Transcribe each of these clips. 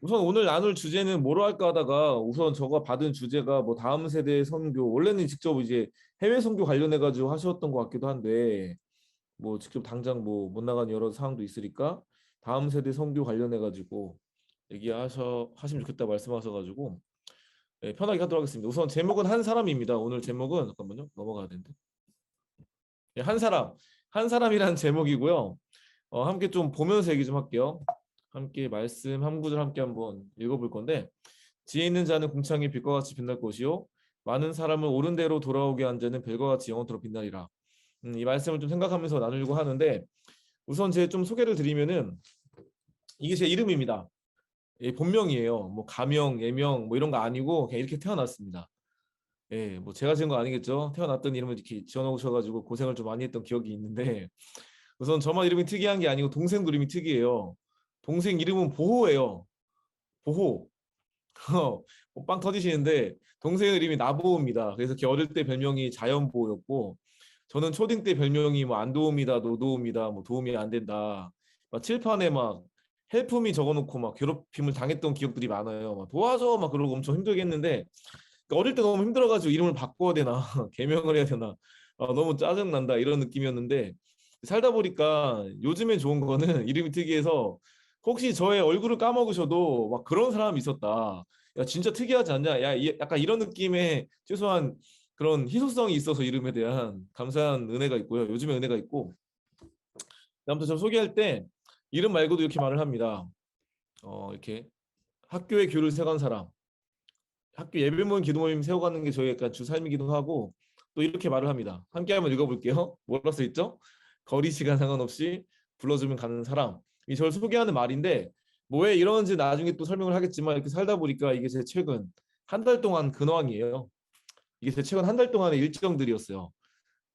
우선 오늘 나눌 주제는 뭐로 할까 하다가 우선 저가 받은 주제가 뭐 다음 세대 선교 원래는 직접 이제 해외 선교 관련해 가지고 하셨던 것 같기도 한데 뭐 직접 당장 뭐 못 나간 여러 상황도 있으니까 다음 세대 선교 관련해 가지고 하시면 좋겠다 말씀하셔 가지고 편하게 하도록 하겠습니다. 우선 제목은 한 사람입니다. 오늘 제목은 잠깐만요. 넘어가야 되는데. 한 사람. 한 사람이라는 제목이고요. 함께 좀 보면서 얘기 좀 할게요. 함께 말씀 한 구절 함께 한번 읽어볼 건데 지혜 있는 자는 궁창이 빛과 같이 빛날 것이요 많은 사람을 옳은 대로 돌아오게 한 자는 별과 같이 영원토록 빛나리라. 이 말씀을 좀 생각하면서 나누려고 하는데 우선 제 좀 소개를 드리면은 이게 제 이름입니다. 본명이에요. 뭐 가명, 예명 뭐 이런 거 아니고 그냥 이렇게 태어났습니다. 예, 뭐 제가 지은 거 아니겠죠. 태어났던 이름을 이렇게 지어놓으셔가지고 고생을 좀 많이 했던 기억이 있는데 우선 저만 이름이 특이한 게 아니고 동생도 이름이 특이해요. 동생 이름은 보호예요. 보호. 빵 터지시는데 동생 이름이 나보호입니다. 그래서 걔 어릴 때 별명이 자연보호였고 저는 초딩 때 별명이 뭐 안도움이다, 노도움이다, 뭐 도움이 안 된다. 막 칠판에 막 헬프미 적어놓고 막 괴롭힘을 당했던 기억들이 많아요. 막 도와줘 막 그러고 엄청 힘들게 했는데 어릴 때 너무 힘들어가지고 이름을 바꿔야 되나 개명을 해야 되나 너무 짜증 난다 이런 느낌이었는데 살다 보니까 요즘에 좋은 거는 이름이 특이해서 혹시 저의 얼굴을 까먹으셔도 막 그런 사람이 있었다. 야 진짜 특이하지 않냐? 야 약간 이런 느낌의 최소한 그런 희소성이 있어서 이름에 대한 감사한 은혜가 있고요. 요즘에 은혜가 있고 아무튼 저 소개할 때 이름 말고도 이렇게 말을 합니다. 이렇게 학교의 교를 세간 사람, 학교 예배 모임, 기도 모임 세워가는 게 저희 약간 주 삶이기도 하고 또 이렇게 말을 합니다. 함께 한번 읽어볼게요. 뭐라 써 있죠? 거리 시간 상관없이 불러주면 가는 사람. 이 저를 소개하는 말인데 뭐 왜 이러는지 나중에 또 설명을 하겠지만 이렇게 살다 보니까 이게 제 최근 한 달 동안 근황이에요. 이게 제 최근 한 달 동안의 일정들이었어요.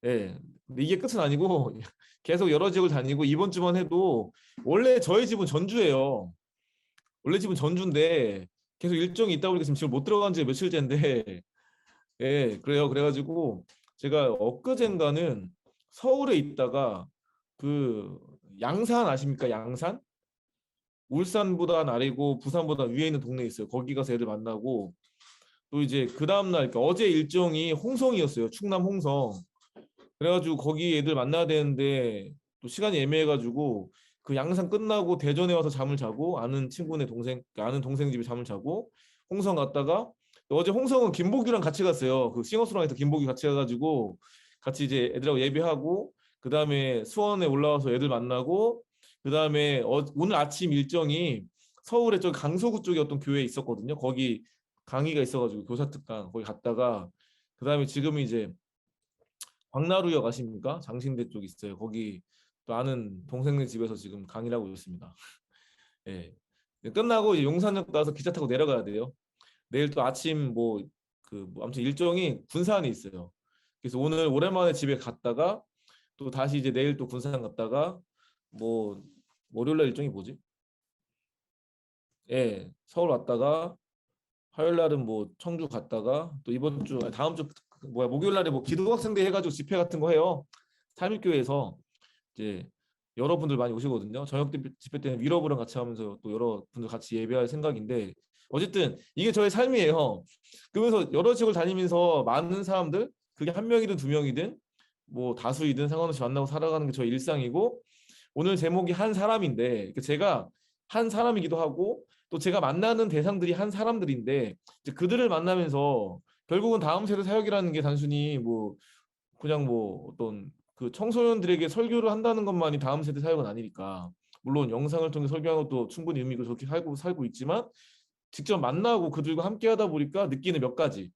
예. 근데 이게 끝은 아니고 계속 여러 지역을 다니고 이번 주만 해도 원래 저희 집은 전주예요. 원래 집은 전주인데 계속 일정이 있다 보니까 지금 집을 못 들어간 지 며칠째인데 예, 그래요. 그래가지고 제가 엊그젠가는 서울에 있다가 그 양산 아십니까? 양산? 울산보다 아래고 부산보다 위에 있는 동네에 있어요. 거기 가서 애들 만나고 또 이제 그 다음날 그러니까 어제 일정이 홍성이었어요. 충남 홍성. 그래가지고 거기 애들 만나야 되는데 또 시간이 애매해가지고 그 양산 끝나고 대전에 와서 잠을 자고 아는 동생 집에 잠을 자고 홍성 갔다가 어제 홍성은 김복이랑 같이 갔어요. 그 싱어송라이터 김복이 같이 가가지고 같이 이제 애들하고 예배하고 그 다음에 수원에 올라와서 애들 만나고 그 다음에 오늘 아침 일정이 서울에 저 강서구 쪽에 어떤 교회에 있었거든요. 거기 강의가 있어가지고 교사 특강 거기 갔다가 그 다음에 지금 이제 광나루역 아십니까? 장신대 쪽 있어요. 거기 또 아는 동생네 집에서 지금 강의를 하고 있습니다. 예. 끝나고 이제 용산역 가서 기차 타고 내려가야 돼요. 내일 또 아침 뭐 아무튼 일정이 군산에 있어요. 그래서 오늘 오랜만에 집에 갔다가 또 다시 이제 내일 또 군산 갔다가 뭐 월요일 날 일정이 뭐지? 예. 서울 왔다가 화요일 날은 뭐 청주 갔다가 또 이번 주 아니, 다음 주 뭐야 목요일 날에 뭐 기도학생대 해가지고 집회 같은 거 해요. 삼일교회에서 이제 여러분들 많이 오시거든요. 저녁 집회 때는 위러브랑 같이 하면서 또 여러분들 같이 예배할 생각인데 어쨌든 이게 저의 삶이에요. 그러면서 여러 지역을 다니면서 많은 사람들 그게 한 명이든 두 명이든 뭐 다수이든 상관없이 만나고 살아가는 게 저의 일상이고 오늘 제목이 한 사람인데 제가 한 사람이기도 하고 또 제가 만나는 대상들이 한 사람들인데 이제 그들을 만나면서 결국은 다음 세대 사역이라는 게 단순히 뭐 그냥 뭐 어떤 그 청소년들에게 설교를 한다는 것만이 다음 세대 사역은 아니니까 물론 영상을 통해 설교하는 것도 충분히 의미 있고 그렇게 살고 있지만 직접 만나고 그들과 함께 하다 보니까 느끼는 몇 가지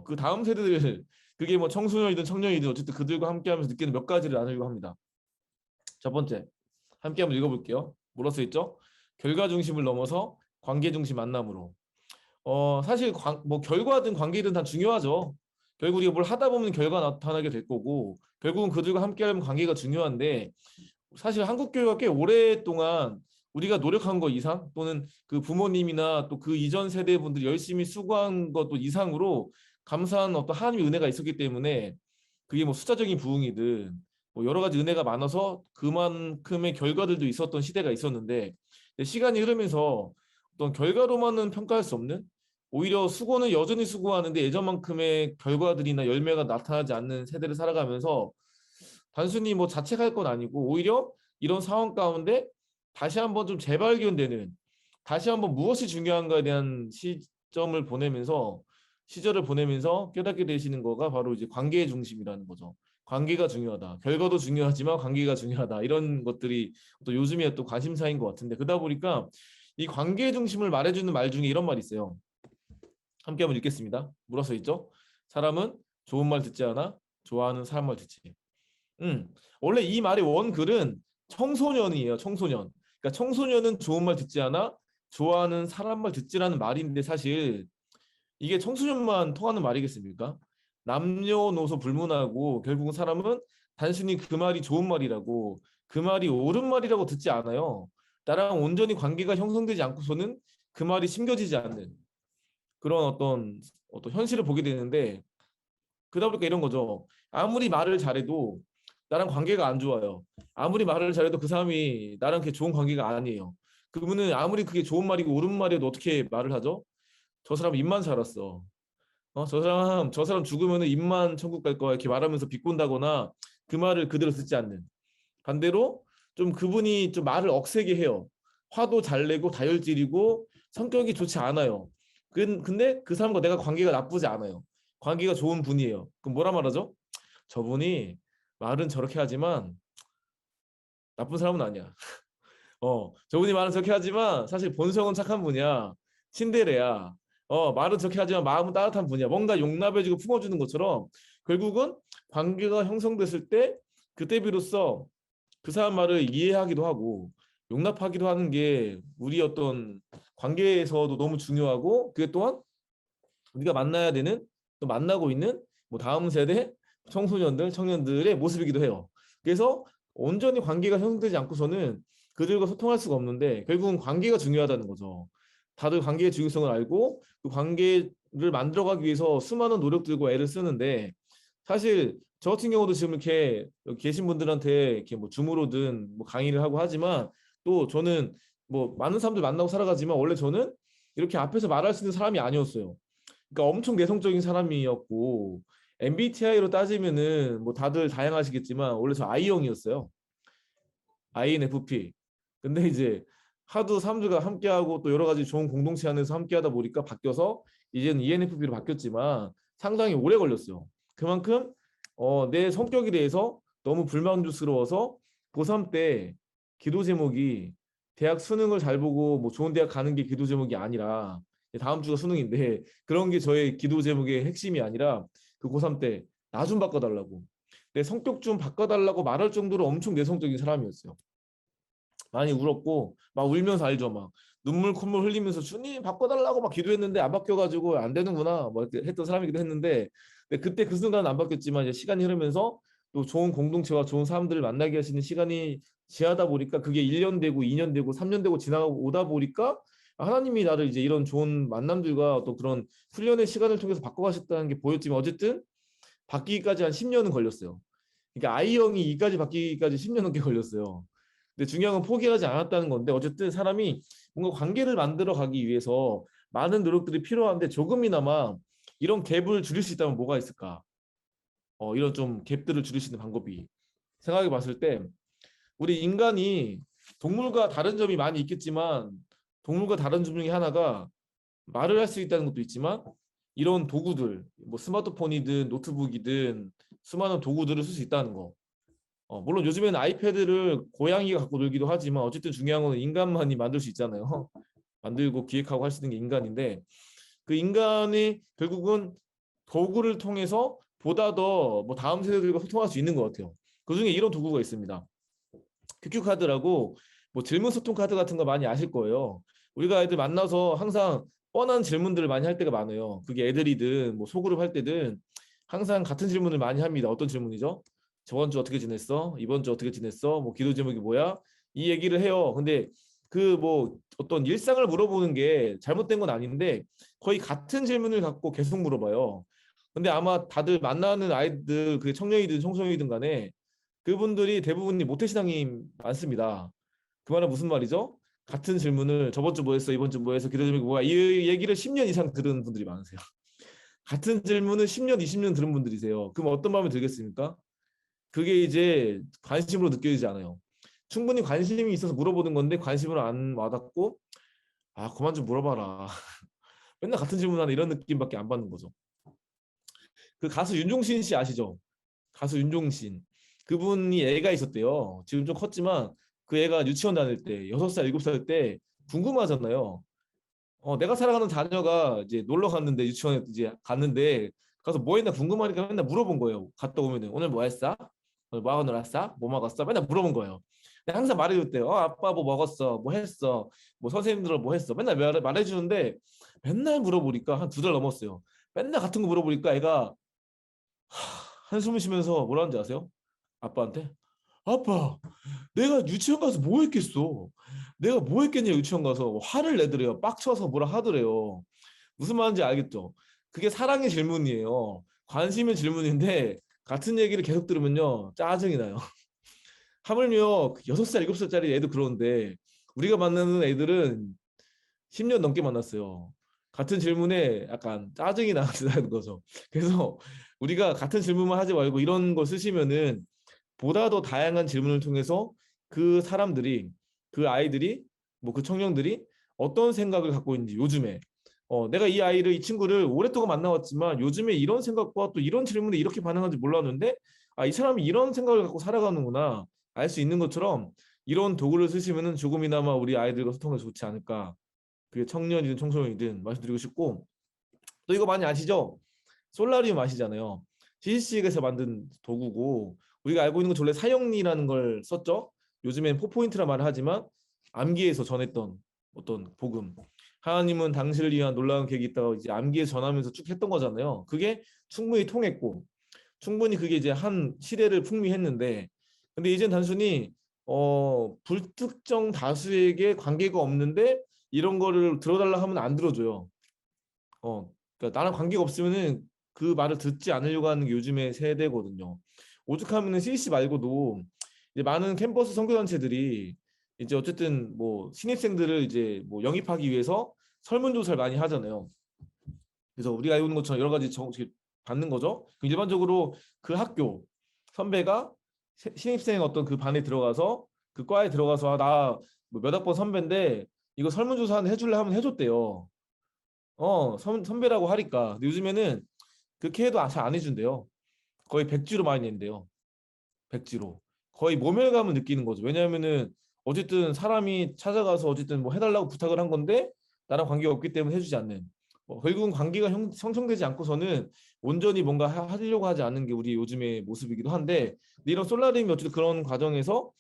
그 다음 세대들 그게 뭐 청소년이든 청년이든 어쨌든 그들과 함께 하면서 느끼는 몇 가지를 나누려고 합니다. 첫 번째 함께 한번 읽어볼게요. 뭐라 써 있죠? 결과 중심을 넘어서 관계 중심 만남으로. 사실 뭐 결과든 관계든 다 중요하죠. 결국 우리가 뭘 하다 보면 결과 나타나게 될 거고 결국은 그들과 함께하면 관계가 중요한데 사실 한국 교회가 꽤 오랫동안 우리가 노력한 것 이상 또는 그 부모님이나 또 그 이전 세대 분들이 열심히 수고한 것도 이상으로 감사한 어떤 하나님의 은혜가 있었기 때문에 그게 뭐 숫자적인 부흥이든 뭐 여러 가지 은혜가 많아서 그만큼의 결과들도 있었던 시대가 있었는데 시간이 흐르면서 어떤 결과로만은 평가할 수 없는, 오히려 수고는 여전히 수고하는데 예전만큼의 결과들이나 열매가 나타나지 않는 세대를 살아가면서 단순히 뭐 자책할 건 아니고 오히려 이런 상황 가운데 다시 한번 좀 재발견되는, 다시 한번 무엇이 중요한가에 대한 시절을 보내면서 깨닫게 되시는 거가 바로 이제 관계의 중심이라는 거죠. 관계가 중요하다. 결과도 중요하지만 관계가 중요하다. 이런 것들이 또 요즘에 또 관심사인 것 같은데, 그러다 보니까 이 관계의 중심을 말해주는 말 중에 이런 말이 있어요. 함께 한번 읽겠습니다. 물어서 있죠. 사람은 좋은 말 듣지 않아 좋아하는 사람 말 듣지. 음, 원래 이 말의 원글은 청소년이에요. 청소년. 그러니까 청소년은 좋은 말 듣지 않아 좋아하는 사람 말 듣지라는 말인데, 사실 이게 청소년만 통하는 말이겠습니까? 남녀노소 불문하고 결국은 사람은 단순히 그 말이 좋은 말이라고, 그 말이 옳은 말이라고 듣지 않아요. 나랑 온전히 관계가 형성되지 않고서는 그 말이 심겨지지 않는 그런 어떤 현실을 보게 되는데, 그러다 보니까 이런 거죠. 아무리 말을 잘해도 나랑 관계가 안 좋아요. 아무리 말을 잘해도 그 사람이 나랑 그렇게 좋은 관계가 아니에요. 그분은 아무리 그게 좋은 말이고 옳은 말이어도 어떻게 말을 하죠? 저 사람 입만 살았어. 저 사람 죽으면은 입만 천국 갈 거야. 이렇게 말하면서 비꼰다거나 그 말을 그대로 듣지 않는. 반대로 좀 그분이 좀 말을 억세게 해요. 화도 잘 내고 다혈질이고 성격이 좋지 않아요. 근데 그 사람과 내가 관계가 나쁘지 않아요. 관계가 좋은 분이에요. 그럼 뭐라 말하죠? 저분이 말은 저렇게 하지만 나쁜 사람은 아니야. 저분이 말은 저렇게 하지만 사실 본성은 착한 분이야. 친데레야. 말은 저렇게 하지만 마음은 따뜻한 분이야. 뭔가 용납해주고 품어주는 것처럼 결국은 관계가 형성됐을 때 그때 비로소 그 사람 말을 이해하기도 하고 용납하기도 하는 게 우리 어떤 관계에서도 너무 중요하고, 그게 또한 우리가 만나야 되는, 또 만나고 있는 뭐 다음 세대 청소년들, 청년들의 모습이기도 해요. 그래서 온전히 관계가 형성되지 않고서는 그들과 소통할 수가 없는데, 결국은 관계가 중요하다는 거죠. 다들 관계의 중요성을 알고 그 관계를 만들어가기 위해서 수많은 노력들과 애를 쓰는데, 사실 저 같은 경우도 지금 이렇게 여기 계신 분들한테 이렇게 뭐 줌으로든 뭐 강의를 하고 하지만, 또 저는 뭐 많은 사람들 만나고 살아가지만 원래 저는 이렇게 앞에서 말할 수 있는 사람이 아니었어요. 그러니까 엄청 내성적인 사람이었고, MBTI로 따지면은 뭐 다들 다양하시겠지만 원래 저 I형이었어요. INFP. 근데 이제 하도 사람들과 함께하고 또 여러 가지 좋은 공동체 안에서 함께하다 보니까 바뀌어서 이제는 ENFP로 바뀌었지만 상당히 오래 걸렸어요. 그만큼 내 성격에 대해서 너무 불만족스러워서 고3 때 기도 제목이 대학 수능을 잘 보고 뭐 좋은 대학 가는 게 기도 제목이 아니라, 다음 주가 수능인데 그런 게 저의 기도 제목의 핵심이 아니라, 그 고3 때 나 좀 바꿔달라고, 내 성격 좀 바꿔달라고 말할 정도로 엄청 내성적인 사람이었어요. 많이 울었고 막 울면서, 알죠, 막 눈물 콧물 흘리면서 주님 바꿔달라고 막 기도했는데 안 바뀌어가지고 안 되는구나 뭐 이렇게 했던 사람이기도 했는데, 근데 그때 그 순간은 안 바뀌었지만 이제 시간이 흐르면서 또 좋은 공동체와 좋은 사람들을 만나게 하시는 시간이 지나다 보니까 그게 1년 되고 2년 되고 3년 되고 지나고 오다 보니까 하나님이 나를 이제 이런 좋은 만남들과 또 그런 훈련의 시간을 통해서 바꿔가셨다는 게 보였지만, 어쨌든 바뀌기까지 한 10년은 걸렸어요. 그러니까 I형이 이까지 바뀌기까지 10년 넘게 걸렸어요. 근데 중요한 건 포기하지 않았다는 건데, 어쨌든 사람이 뭔가 관계를 만들어 가기 위해서 많은 노력들이 필요한데, 조금이나마 이런 갭을 줄일 수 있다면 뭐가 있을까? 이런 좀 갭들을 줄일 수 있는 방법이, 생각해 봤을 때 우리 인간이 동물과 다른 점이 많이 있겠지만, 동물과 다른 점 중에 하나가 말을 할 수 있다는 것도 있지만, 이런 도구들, 뭐 스마트폰이든 노트북이든 수많은 도구들을 쓸 수 있다는 거. 물론 요즘에는 아이패드를 고양이가 갖고 놀기도 하지만, 어쨌든 중요한 건 인간만이 만들 수 있잖아요. 만들고 기획하고 할 수 있는 게 인간인데, 그 인간이 결국은 도구를 통해서 보다 더 뭐 다음 세대들과 소통할 수 있는 것 같아요. 그중에 이런 도구가 있습니다. 큐큐 카드라고, 뭐 질문 소통 카드 같은 거 많이 아실 거예요. 우리가 애들 만나서 항상 뻔한 질문들을 많이 할 때가 많아요. 그게 애들이든 뭐 소그룹 할 때든 항상 같은 질문을 많이 합니다. 어떤 질문이죠? 저번 주 어떻게 지냈어? 이번 주 어떻게 지냈어? 뭐 기도 제목이 뭐야? 이 얘기를 해요. 근데 그 뭐 어떤 일상을 물어보는 게 잘못된 건 아닌데, 거의 같은 질문을 갖고 계속 물어봐요. 근데 아마 다들 만나는 아이들, 그 청년이든 청소년이든 간에 그분들이 대부분이 모태신앙이 많습니다. 그 말은 무슨 말이죠? 같은 질문을 저번 주 뭐 했어, 이번 주 뭐 했어, 기대점이 뭐야, 이 얘기를 10년 이상 들은 분들이 많으세요. 같은 질문을 10년, 20년 들은 분들이세요. 그럼 어떤 마음이 들겠습니까? 그게 이제 관심으로 느껴지지 않아요. 충분히 관심이 있어서 물어보는 건데 관심을 안 와닿고, 아, 그만 좀 물어봐라. 맨날 같은 질문하는 이런 느낌밖에 안 받는 거죠. 그 가수 윤종신 씨 아시죠? 가수 윤종신. 그분이 애가 있었대요. 지금 좀 컸지만 그 애가 유치원 다닐 때 6살, 7살 때 궁금하잖아요. 내가 사랑하는 자녀가 이제 놀러 갔는데 유치원에 이제 갔는데 가서 뭐 했나 궁금하니까 맨날 물어본 거예요. 갔다 오면은 오늘 뭐 했어? 오늘 뭐 하고 놀았어? 뭐 먹었어? 맨날 물어본 거예요. 근데 항상 말해줬대요. 아빠 뭐 먹었어? 뭐 했어? 뭐 선생님들 뭐 했어? 맨날 말해주는데 맨날 물어보니까 한 2달 넘었어요. 맨날 같은 거 물어보니까 애가 한숨을 쉬면서 뭐라는지 아세요? 아빠한테 아빠 내가 유치원 가서 뭐 했겠어? 내가 뭐 했겠냐 유치원 가서 화를 내더래요. 빡쳐서 뭐라 하더래요. 무슨 말인지 알겠죠? 그게 사랑의 질문이에요. 관심의 질문인데 같은 얘기를 계속 들으면요 짜증이 나요. 하물며 6살, 7살짜리 애도 그러는데 우리가 만나는 애들은 10년 넘게 만났어요. 같은 질문에 약간 짜증이 나는 거죠. 그래서 우리가 같은 질문만 하지 말고 이런 거 쓰시면은 보다 더 다양한 질문을 통해서 그 사람들이, 그 아이들이, 뭐 그 청년들이 어떤 생각을 갖고 있는지 요즘에 내가 이 아이를, 이 친구를 오랫동안 만나왔지만 요즘에 이런 생각과 또 이런 질문에 이렇게 반응하는지 몰랐는데, 아, 이 사람이 이런 생각을 갖고 살아가는구나 알 수 있는 것처럼 이런 도구를 쓰시면은 조금이나마 우리 아이들과 소통에 좋지 않을까. 그게 청년이든 청소년이든 말씀드리고 싶고, 또 이거 많이 아시죠? 솔라리움 아시잖아요. CCC에서 만든 도구고 우리가 알고 있는 건 원래 사형리라는 걸 썼죠. 요즘엔 포포인트라 말을 하지만 암기에서 전했던 어떤 복음. 하나님은 당신을 위한 놀라운 계획이 있다고 이제 암기에 전하면서 쭉 했던 거잖아요. 그게 충분히 통했고 충분히 그게 이제 한 시대를 풍미했는데, 근데 이젠 단순히 불특정 다수에게 관계가 없는데 이런 거를 들어달라 하면 안 들어줘요. 그러니까 나랑 관계가 없으면은 그 말을 듣지 않으려고 하는 게 요즘의 세대거든요. 오죽하면은 CC 말고도 이제 많은 캠퍼스 선교단체들이 이제 어쨌든 뭐 신입생들을 이제 뭐 영입하기 위해서 설문조사를 많이 하잖아요. 그래서 우리가 알고 있는 것처럼 여러 가지 받는 거죠. 그럼 일반적으로 그 학교 선배가 신입생 어떤 그 반에 들어가서 그 과에 들어가서 나몇 학번 선배인데 이거 설문조사 해줄래 하면 해줬대요. 선배라고 하니까. 근데 요즘에는 그렇게 해도 잘 안 해준대요. 거의 백지로 많이 낸대요. 백지로. 거의 모멸감을 느끼는 거죠. 왜냐하면은 어쨌든 사람이 찾아가서 어쨌든 뭐 해달라고 부탁을 한 건데 나랑 관계가 없기 때문에 해주지 않는. 결국은 관계가 형성되지 않고서는 온전히 뭔가 하려고 하지 않는 게 우리 요즘의 모습이기도 한데, 근데 이런 솔라림이 어쨌든 그런 과정에서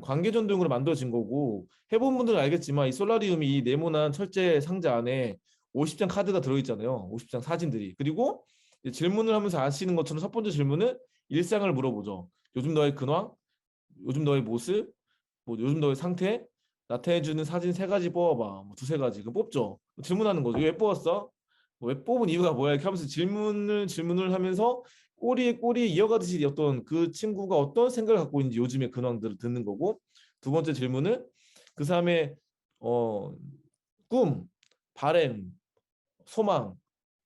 관계 전등으로 만들어진 거고, 해본 분들은 알겠지만 이 솔라리움이 이 네모난 철제 상자 안에 50장 카드가 들어있잖아요. 50장 사진들이. 그리고 질문을 하면서 아시는 것처럼 첫 번째 질문은 일상을 물어보죠. 요즘 너의 근황, 요즘 너의 모습, 뭐 요즘 너의 상태, 나타내주는 사진 3가지 뽑아봐. 뭐 두세 가지. 그 뽑죠. 질문하는 거죠. 왜 뽑았어? 왜 뽑은 이유가 뭐야? 이렇게 하면서 질문을 하면서 꼬리에 꼬리에 이어가듯이 어떤 그 친구가 어떤 생각을 갖고 있는지 요즘의 근황들을 듣는 거고, 두 번째 질문은 그 사람의 어, 꿈, 바램, 소망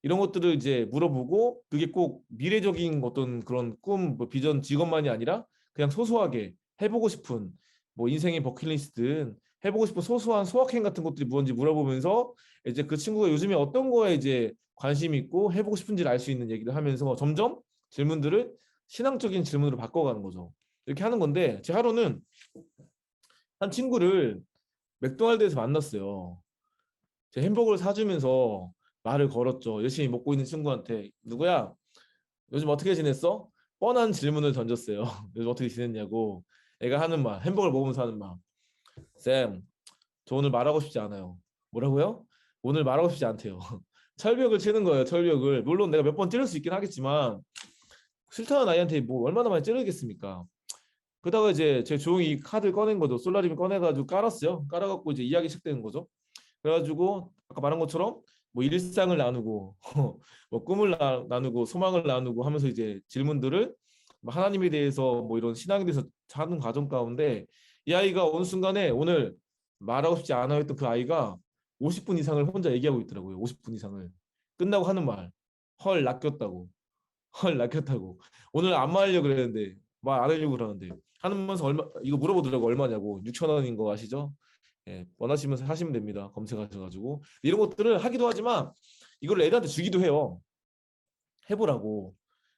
이런 것들을 이제 물어보고, 그게 꼭 미래적인 어떤 그런 꿈, 뭐 비전, 직업만이 아니라 그냥 소소하게 해보고 싶은 뭐 인생의 버킷리스트든 해보고 싶은 소소한 소확행 같은 것들이 무엇인지 물어보면서 이제 그 친구가 요즘에 어떤 거에 이제 관심이 있고 해보고 싶은지를 알 수 있는 얘기를 하면서 점점 질문들을 신앙적인 질문으로 바꿔가는 거죠. 이렇게 하는 건데, 제 하루는 한 친구를 맥도날드에서 만났어요. 제 햄버거를 사주면서 말을 걸었죠. 열심히 먹고 있는 친구한테, 누구야? 요즘 어떻게 지냈어? 뻔한 질문을 던졌어요. 요즘 어떻게 지냈냐고. 애가 하는 말, 햄버거를 먹으면서 하는 말. 쌤, 저 오늘 말하고 싶지 않아요. 뭐라고요? 오늘 말하고 싶지 않대요. 철벽을 치는 거예요. 철벽을. 물론 내가 몇 번 찌를 수 있긴 하겠지만 싫다는 아이한테 뭐 얼마나 많이 찌르겠습니까? 그러다가 이제 제 조용히 이 카드를 꺼낸 거죠. 솔라림을 꺼내가지고 깔았어요. 깔아갖고 이제 이야기 시작되는 거죠. 그래가지고 아까 말한 것처럼 뭐 일상을 나누고 뭐 꿈을 나누고 소망을 나누고 하면서 이제 질문들을 뭐 하나님에 대해서 뭐 이런 신앙에 대해서 하는 과정 가운데 이 아이가 어느 순간에 오늘 말하고 싶지 않아 했던 그 아이가 50분 이상을 혼자 얘기하고 있더라고요. 50분 이상을. 끝나고 하는 말. 헐, 낚였다고. 헐, 낚였다고. 오늘 안 말하려고 그랬는데 말 안 하려고 그러는데 하면서 얼마 이거 물어보더라고. 얼마냐고. 6천 원인 거 아시죠? 예, 원하시면 하시면 됩니다. 검색하셔가지고 이런 것들을 하기도 하지만 이걸 애들한테 주기도 해요. 해보라고.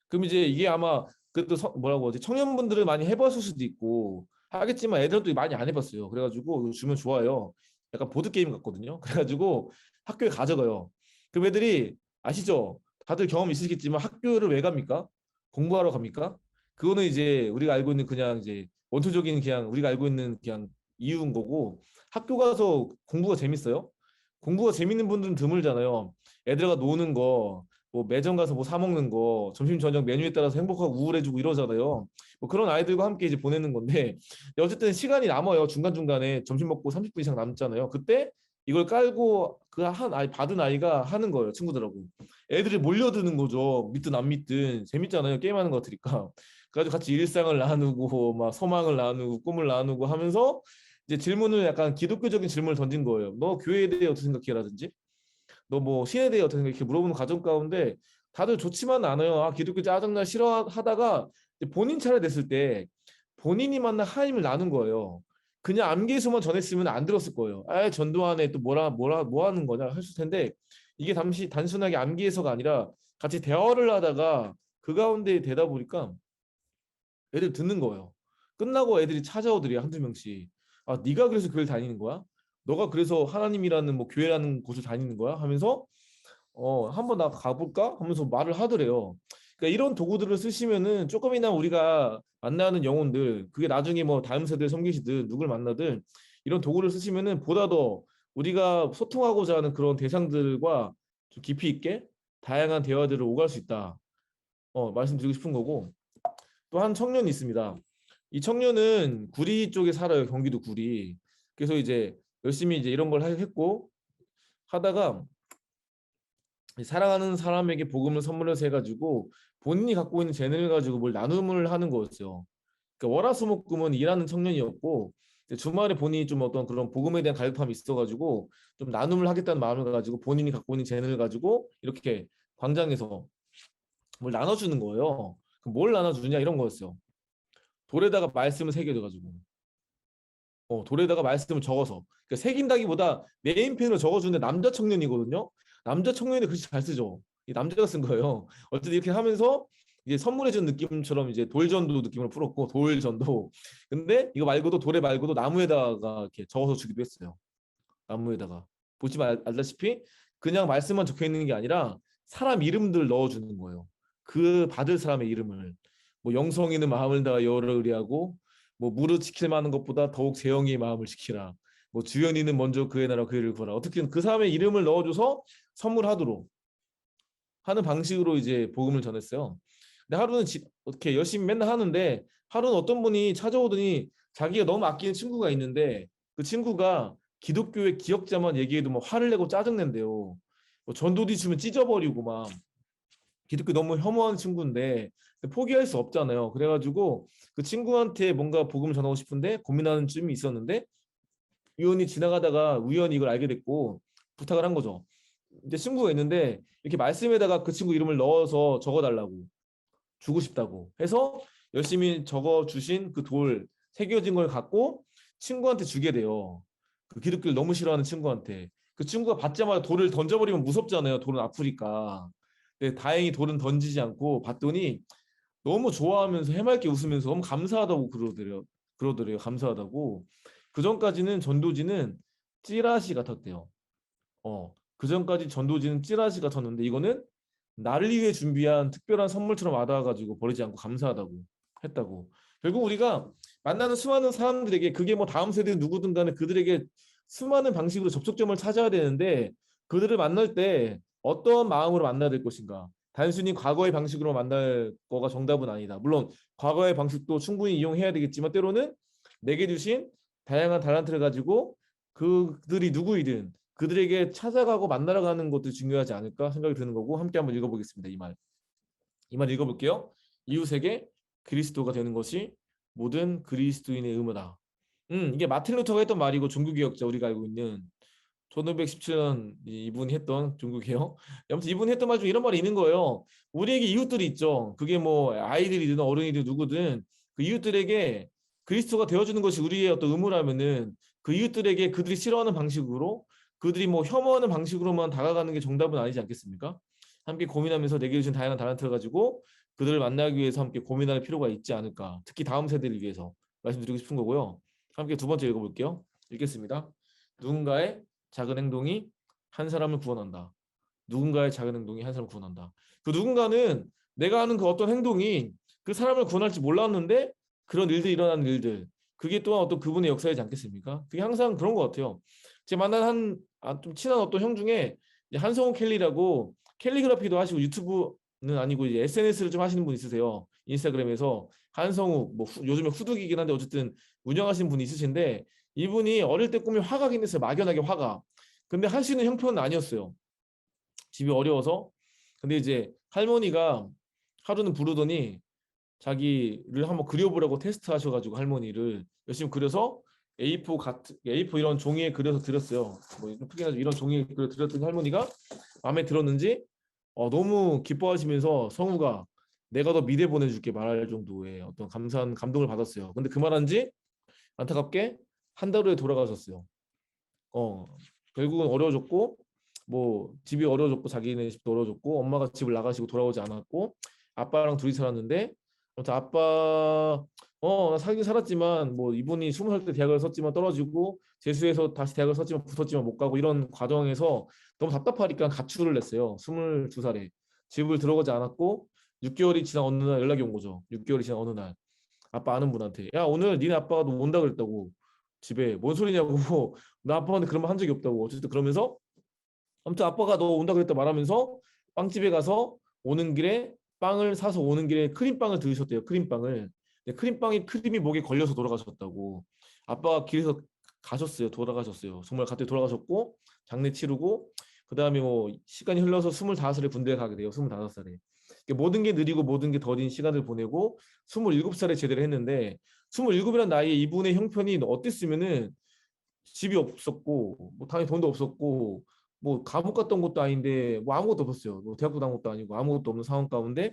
그럼 이제 이게 아마 그또 뭐라고 하지? 청년분들은 많이 해봤을 수도 있고 하겠지만 애들도 많이 안 해봤어요. 그래가지고 이거 주면 좋아요. 약간 보드 게임 같거든요. 그래가지고 학교에 가져가요. 그럼 애들이 아시죠? 다들 경험 있으시겠지만 학교를 왜 갑니까? 공부하러 갑니까? 그거는 이제 우리가 알고 있는 그냥 이제 원초적인 그냥 우리가 알고 있는 그냥 이유인 거고 학교 가서 공부가 재밌어요? 공부가 재밌는 분들은 드물잖아요. 애들과 노는 거, 뭐 매점 가서 뭐 사 먹는 거, 점심 저녁 메뉴에 따라서 행복하고 우울해지고 이러잖아요. 뭐 그런 아이들과 함께 이제 보내는 건데 어쨌든 시간이 남아요. 중간중간에 점심 먹고 30분 이상 남잖아요. 그때 이걸 깔고 그 한 아이 받은 아이가 하는 거예요. 친구들하고. 애들이 몰려드는 거죠. 믿든 안 믿든 재밌잖아요. 게임하는 거 같으니까. 그래가지고 같이 일상을 나누고 막 소망을 나누고 꿈을 나누고 하면서 이제 질문을 약간 기독교적인 질문을 던진 거예요. 너 교회에 대해 어떻게 생각해?라든지 너 뭐 신에 대해 어떻게 생각해? 이렇게 물어보는 과정 가운데 다들 좋지만 않아요. 아, 기독교 짜증나 싫어하다가 이제 본인 차례 됐을 때 본인이 만난 하나님을 나눈 거예요. 그냥 암기에서만 전했으면 안 들었을 거예요. 아, 전도하네 또 뭐 하는 거냐 했을 텐데 이게 잠시 단순하게 암기해서가 아니라 같이 대화를 하다가 그 가운데 되다 보니까 애들 듣는 거예요. 끝나고 애들이 찾아오더래요. 한두 명씩. 아, 네가 그래서 교회를 다니는 거야? 너가 그래서 하나님이라는 뭐 교회라는 곳을 다니는 거야? 하면서 한번 나 가볼까? 하면서 말을 하더래요. 그러니까 이런 도구들을 쓰시면은 조금이나 우리가 만나는 영혼들, 그게 나중에 뭐 다음 세대를 섬기시든 누굴 만나든 이런 도구를 쓰시면은 보다 더 우리가 소통하고자 하는 그런 대상들과 좀 깊이 있게 다양한 대화들을 오갈 수 있다. 말씀드리고 싶은 거고. 또 한 청년이 있습니다. 이 청년은 구리 쪽에 살아요. 경기도 구리. 그래서 이제 열심히 이제 이런 걸 했고 하다가 사랑하는 사람에게 복음을 선물해서 해가지고 본인이 갖고 있는 재능을 가지고 뭘 나눔을 하는 거였어요. 그러니까 월화수목금은 일하는 청년이었고 주말에 본인이 좀 어떤 그런 복음에 대한 갈급함이 있어가지고 좀 나눔을 하겠다는 마음을 가지고 본인이 갖고 있는 재능을 가지고 이렇게 광장에서 뭘 나눠주는 거예요. 그럼 뭘 나눠주냐 이런 거였어요. 돌에다가 말씀을 새겨줘가지고 돌에다가 말씀을 적어서 그러니까 새긴다기보다 네임펜으로 적어주는 남자 청년이거든요. 남자 청년이 글씨 잘 쓰죠. 이 남자가 쓴 거예요. 어쨌든 이렇게 하면서 이제 선물해준 느낌처럼 이제 돌전도 느낌으로 풀었고 돌전도 근데 이거 말고도 돌에 말고도 나무에다가 이렇게 적어서 주기도 했어요. 나무에다가 보시면 알다시피 그냥 말씀만 적혀 있는 게 아니라 사람 이름들 넣어주는 거예요. 그 받을 사람의 이름을 뭐 영성이는 마음을 다하 여호와를 의뢰하고 뭐 무릇 지킬 만한 것보다 더욱 재영이의 마음을 지키라. 뭐 주연이는 먼저 그의 나라 그의 를 구하라. 어떻게든 그 사람의 이름을 넣어줘서 선물하도록 하는 방식으로 이제 복음을 전했어요. 근데 하루는 어떻게 열심히 맨날 하는데 하루는 어떤 분이 찾아오더니 자기가 너무 아끼는 친구가 있는데 그 친구가 기독교의 기억자만 얘기해도 뭐 화를 내고 짜증낸대요. 뭐 전도지 주면 찢어버리고 막 기독교 너무 혐오하는 친구인데 포기할 수 없잖아요. 그래가지고 그 친구한테 뭔가 복음을 전하고 싶은데 고민하는 쯤이 있었는데 우연히 지나가다가 우연히 이걸 알게 됐고 부탁을 한 거죠. 이제 친구가 있는데 이렇게 말씀에다가 그 친구 이름을 넣어서 적어달라고 주고 싶다고 해서 열심히 적어주신 그 돌 새겨진 걸 갖고 친구한테 주게 돼요. 그 기독교를 너무 싫어하는 친구한테. 그 친구가 받자마자 돌을 던져버리면 무섭잖아요. 돌은 아프니까. 근데 다행히 돌은 던지지 않고 봤더니 너무 좋아하면서 해맑게 웃으면서 너무 감사하다고 그러더래요. 감사하다고. 그 전까지는 전도지는 찌라시 같았대요. 그 전까지 전도지는 찌라시 같았는데 이거는 나를 위해 준비한 특별한 선물처럼 와닿아가지고 버리지 않고 감사하다고 했다고. 결국 우리가 만나는 수많은 사람들에게 그게 뭐 다음 세대 누구든 간에 그들에게 수많은 방식으로 접촉점을 찾아야 되는데 그들을 만날 때 어떤 마음으로 만나야 될 것인가. 단순히 과거의 방식으로 만날 거가 정답은 아니다. 물론 과거의 방식도 충분히 이용해야 되겠지만 때로는 내게 주신 다양한 달란트를 가지고 그들이 누구이든 그들에게 찾아가고 만나러 가는 것도 중요하지 않을까 생각이 드는 거고 함께 한번 읽어보겠습니다. 이 말. 이 말 읽어볼게요. 이웃에게 그리스도가 되는 것이 모든 그리스도인의 의무다. 이게 마틴 루터가 했던 말이고 종교개혁자 우리가 알고 있는 1517년 이분이 했던 종교개혁. 아무튼 이분이 했던 말 중에 이런 말이 있는 거예요. 우리에게 이웃들이 있죠. 그게 뭐 아이들이든 어른이든 누구든 그 이웃들에게 그리스도가 되어주는 것이 우리의 어떤 의무라면은 그 이웃들에게 그들이 싫어하는 방식으로 그들이 뭐 혐오하는 방식으로만 다가가는 게 정답은 아니지 않겠습니까? 함께 고민하면서 내게 주신 다양한 달란트를 가지고 그들을 만나기 위해서 함께 고민할 필요가 있지 않을까. 특히 다음 세대를 위해서 말씀드리고 싶은 거고요. 함께 두 번째 읽어볼게요. 읽겠습니다. 누군가의 작은 행동이 한 사람을 구원한다. 누군가의 작은 행동이 한 사람을 구원한다. 그 누군가는 내가 하는 그 어떤 행동이 그 사람을 구원할지 몰랐는데 그런 일들이 일어나는 일들. 그게 또한 어떤 그분의 역사이지 않겠습니까? 그게 항상 그런 것 같아요. 제가 만난 좀 친한 어떤 형 중에 한성호 켈리라고 캘리그라피도 하시고 유튜브는 아니고 이제 SNS를 좀 하시는 분 있으세요. 인스타그램에서 한성우 뭐 요즘에 후두기긴 한데 어쨌든 운영하시는 분이 있으신데 이분이 어릴 때 꿈이 화가긴 했어요. 막연하게 화가. 근데 할 수 있는 형편은 아니었어요. 집이 어려워서. 근데 이제 할머니가 하루는 부르더니 자기를 한번 그려보라고 테스트 하셔가지고 할머니를 열심히 그려서 A4 이런 종이에 그려서 드렸어요. 뭐 크게나 이런 종이에 그려 드렸더니 할머니가 마음에 들었는지 너무 기뻐하시면서 성우가 내가 더 미래 보내줄게 말할 정도의 어떤 감사한 감동을 받았어요. 근데 그 말한 지 안타깝게 한 달 후에 돌아가셨어요. 어, 결국은 어려워졌고 뭐 집이 어려워졌고 자기네 집도 어려워졌고 엄마가 집을 나가시고 돌아오지 않았고 아빠랑 둘이 살았는데 아무튼 아빠 나 살긴 살았지만 뭐 이분이 20살 때 대학을 썼지만 떨어지고 재수해서 다시 대학을 썼지만 붙었지만 못 가고 이런 과정에서 너무 답답하니까 가출을 했어요. 22살에 집을 들어가지 않았고 6개월이 지난 어느 날 연락이 온 거죠. 6개월이 지난 어느 날 아빠 아는 분한테 야 오늘 니네 아빠가 너 온다 그랬다고 집에 뭔 소리냐고 나 아빠한테 그런 말 한 적이 없다고 어쨌든 그러면서 아무튼 아빠가 너 온다 그랬다 말하면서 빵집에 가서 오는 길에 빵을 사서 오는 길에 크림빵을 들으셨대요. 크림빵을. 근데 크림빵이 크림이 목에 걸려서 돌아가셨다고. 아빠가 길에서 가셨어요. 돌아가셨어요. 정말 갑자기 돌아가셨고 장례 치르고 그다음에 뭐 시간이 흘러서 25살에 군대에 가게 돼요. 25살에. 모든 게 느리고 모든 게 더딘 시간을 보내고 27살에 제대를 했는데 27이라는 나이에 이분의 형편이 어땠으면은 집이 없었고 뭐 당연히 돈도 없었고 뭐 감옥 갔던 것도 아닌데 뭐 아무것도 없었어요. 뭐 대학도 나온 것도 아니고 아무것도 없는 상황 가운데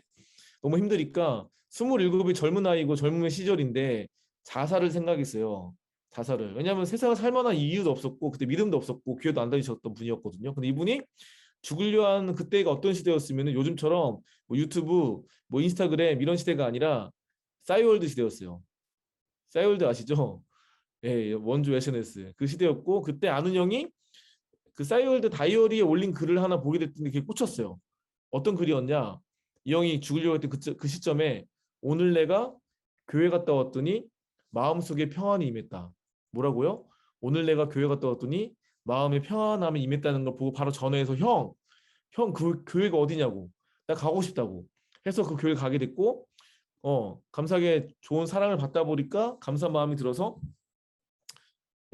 너무 힘드니까 27이 젊은 나이고 젊은 시절인데 자살을 생각했어요. 자살을. 왜냐하면 세상을 살 만한 이유도 없었고 그때 믿음도 없었고 교회도 안 다니셨던 분이었거든요. 근데 이분이 죽으려 하는 그때가 어떤 시대였으면 요즘처럼 뭐 유튜브, 뭐 인스타그램 이런 시대가 아니라 싸이월드 시대였어요. 싸이월드 아시죠? 예, 원조 SNS 그 시대였고 그때 아는 형이 그 싸이월드 다이어리에 올린 글을 하나 보게 됐더니 그게 꽂혔어요. 어떤 글이었냐? 이 형이 죽으려고 했던 그 시점에 오늘 내가 교회 갔다 왔더니 마음속에 평안이 임했다. 뭐라고요? 오늘 내가 교회 갔다 왔더니 마음에 평안함이 임했다는 걸 보고 바로 전화해서 형 그 교회가 어디냐고 나 가고 싶다고 해서 그 교회 가게 됐고 감사하게 좋은 사랑을 받다 보니까 감사한 마음이 들어서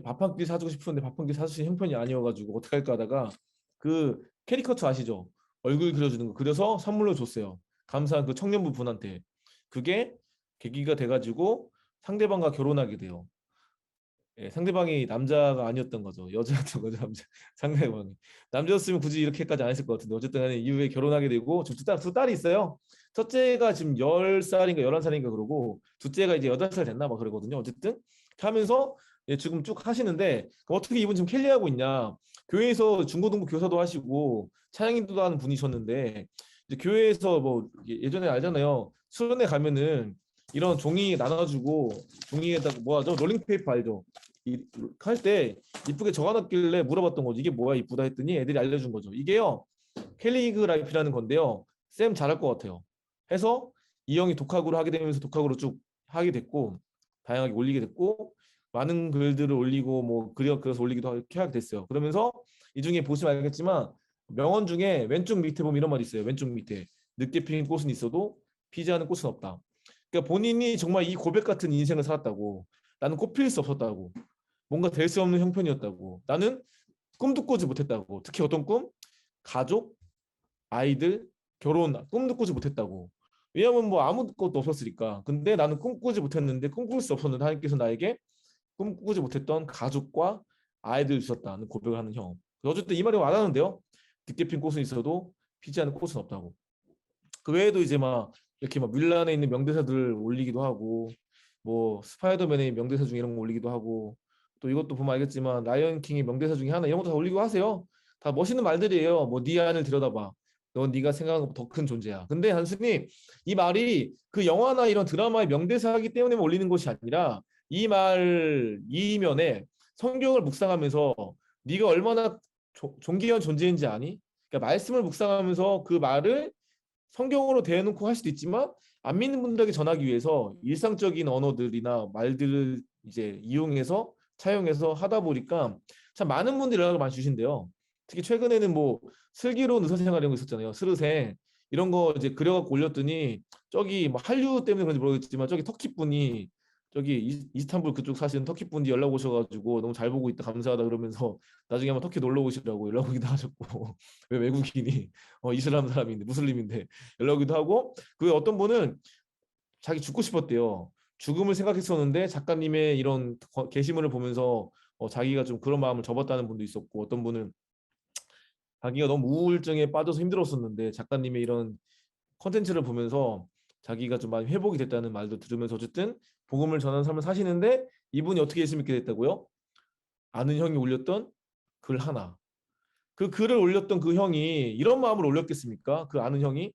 밥 한 끼 사주고 싶은데 밥 한 끼 사주신 형편이 아니어가지고 어떡할까 하다가 그 캐리커처 아시죠? 얼굴 그려주는 거 그려서 선물로 줬어요. 감사한 그 청년부 분한테. 그게 계기가 돼가지고 상대방과 결혼하게 돼요. 예, 상대방이 남자가 아니었던 거죠. 여자였던 거죠. 남자 상대방이 남자였으면 굳이 이렇게까지 안 했을 것 같은데 어쨌든 간에 이후에 결혼하게 되고 지금 두 딸이 있어요. 첫째가 지금 10살인가 11살인가 그러고 둘째가 이제 8살 됐나 막 그러거든요. 어쨌든 하면서 예, 지금 쭉 하시는데 어떻게 이분 지금 캘리 하고 있냐? 교회에서 중고등부 교사도 하시고 차량인도 하는 분이셨는데 이제 교회에서 뭐 예전에 알잖아요. 수련회 가면은 이런 종이 나눠주고 종이에다가 뭐 하죠? 롤링페이퍼 알죠? 할 때 이쁘게 적어놨길래 물어봤던 거죠. 이게 뭐야 이쁘다 했더니 애들이 알려준 거죠. 이게요 캘리그라피라는 건데요. 쌤 잘할 것 같아요. 해서 이 형이 독학으로 하게 되면서 독학으로 쭉 하게 됐고 다양하게 올리게 됐고 많은 글들을 올리고 뭐 그려서 올리기도 하게 됐어요. 그러면서 이 중에 보시면 알겠지만 명언 중에 왼쪽 밑에 보면 이런 말이 있어요. 왼쪽 밑에 늦게 피는 꽃은 있어도 피지 않은 꽃은 없다. 그러니까 본인이 정말 이 고백 같은 인생을 살았다고 나는 꽃 필 수 없었다고 뭔가 될 수 없는 형편이었다고 나는 꿈도 꾸지 못했다고 특히 어떤 꿈? 가족, 아이들, 결혼 꿈도 꾸지 못했다고 왜냐면 뭐 아무것도 없었으니까 근데 나는 꿈꾸지 못했는데 꿈꿀 수 없었는데 하나님께서 나에게 꿈꾸지 못했던 가족과 아이들을 주셨다는 고백을 하는 형. 어쨌든 이 말이 와닿는데요. 늦게 핀 꽃은 있어도 피지 않는 꽃은 없다고. 그 외에도 이제 막 이렇게 막 밀란에 있는 명대사들을 올리기도 하고, 뭐 스파이더맨의 명대사 중에 이런 거 올리기도 하고, 또 이것도 보면 알겠지만 라이언 킹의 명대사 중에 하나 이런 것도 다 올리고 하세요. 다 멋있는 말들이에요. 뭐 네 안을 들여다봐. 넌 네가 생각한 것보다 더 큰 존재야. 근데 단순히 이 말이 그 영화나 이런 드라마의 명대사이기 때문에 올리는 것이 아니라 이 말 이면에 성경을 묵상하면서 네가 얼마나 존귀한 존재인지 아니? 그러니까 말씀을 묵상하면서 그 말을 성경으로 대해놓고 할 수도 있지만 안 믿는 분들에게 전하기 위해서 일상적인 언어들이나 말들을 이제 이용해서 차용해서 하다 보니까 참 많은 분들이 연락을 많이 주신대요. 특히 최근에는 뭐 슬기로운 의사생활 이런 거 있었잖아요. 스르생 이런 거 이제 그려갖고 올렸더니 저기 뭐 한류 때문에 그런지 모르겠지만 저기 터키 분이 저기 이스탄불 그쪽 사시는 터키 분이 연락 오셔가지고 너무 잘 보고 있다 감사하다 그러면서 나중에 한번 터키 놀러 오시라고 연락 오기도 하셨고 왜 외국인이 이슬람 사람인데 무슬림인데 연락 오기도 하고 그 어떤 분은 자기 죽고 싶었대요. 죽음을 생각했었는데 작가님의 이런 게시물을 보면서 자기가 좀 그런 마음을 접었다는 분도 있었고 어떤 분은 자기가 너무 우울증에 빠져서 힘들었었는데 작가님의 이런 컨텐츠를 보면서 자기가 좀 많이 회복이 됐다는 말도 들으면서 어쨌든 복음을 전하는 삶을 사시는데 이분이 어떻게 예수 믿게 됐다고요? 아는 형이 올렸던 글 하나. 그 글을 올렸던 그 형이 이런 마음으로 올렸겠습니까? 그 아는 형이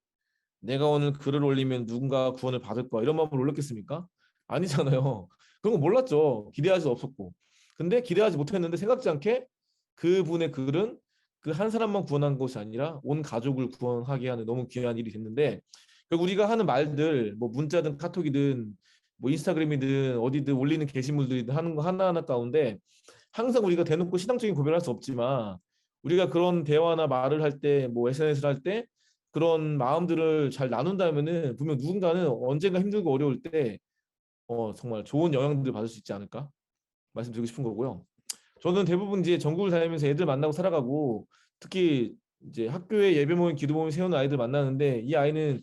내가 오늘 글을 올리면 누군가 구원을 받을 거야 이런 마음으로 올렸겠습니까? 아니잖아요. 그런 거 몰랐죠. 기대할 수 없었고. 근데 기대하지 못했는데 생각지 않게 그분의 글은 그 한 사람만 구원한 것이 아니라 온 가족을 구원하게 하는 너무 귀한 일이 됐는데 결국 우리가 하는 말들 뭐 문자든 카톡이든 뭐 인스타그램이든 어디든 올리는 게시물들이든 하는 거 하나하나 가운데 항상 우리가 대놓고 신앙적인 고백을 할 수 없지만 우리가 그런 대화나 말을 할 때 뭐 SNS를 할 때 그런 마음들을 잘 나눈다면은 분명 누군가는 언젠가 힘들고 어려울 때 정말 좋은 영향들을 받을 수 있지 않을까 말씀드리고 싶은 거고요. 저는 대부분 이제 전국을 다니면서 애들 만나고 살아가고 특히 이제 학교에 예배 모임, 기도 모임 세우는 아이들 만나는데 이 아이는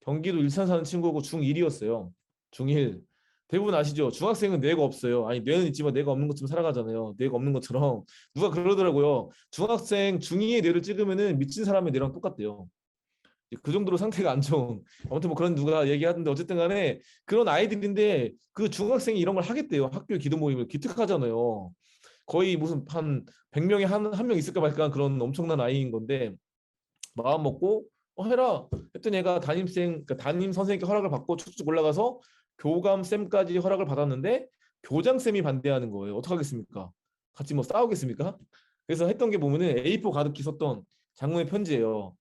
경기도 일산 사는 친구고 중1이었어요. 중1. 대부분 아시죠? 중학생은 뇌가 없어요. 아니 뇌는 있지만 뇌가 없는 것처럼 살아가잖아요. 뇌가 없는 것처럼 누가 그러더라고요. 중학생 중2의 뇌를 찍으면은 미친 사람의 뇌랑 똑같대요. 그 정도로 상태가 안 좋은 아무튼 뭐 그런 누가 얘기하던데 어쨌든 간에 그런 아이들인데 그 중학생이 이런 걸 하겠대요. 학교 기도 모임을 기특하잖아요. 거의 무슨 한 100명에 한 명 있을까 말까 그런 엄청난 아이인 건데 마음 먹고 해라 했더니 얘가 담임생 그러니까 담임 선생님께 허락을 받고 쭉쭉 올라가서 교감 쌤까지 허락을 받았는데 교장 쌤이 반대하는 거예요. 어떡하겠습니까? 같이 뭐 싸우겠습니까? 그래서 했던 게 보면은 A4 가득히 썼던 장문의 편지예요.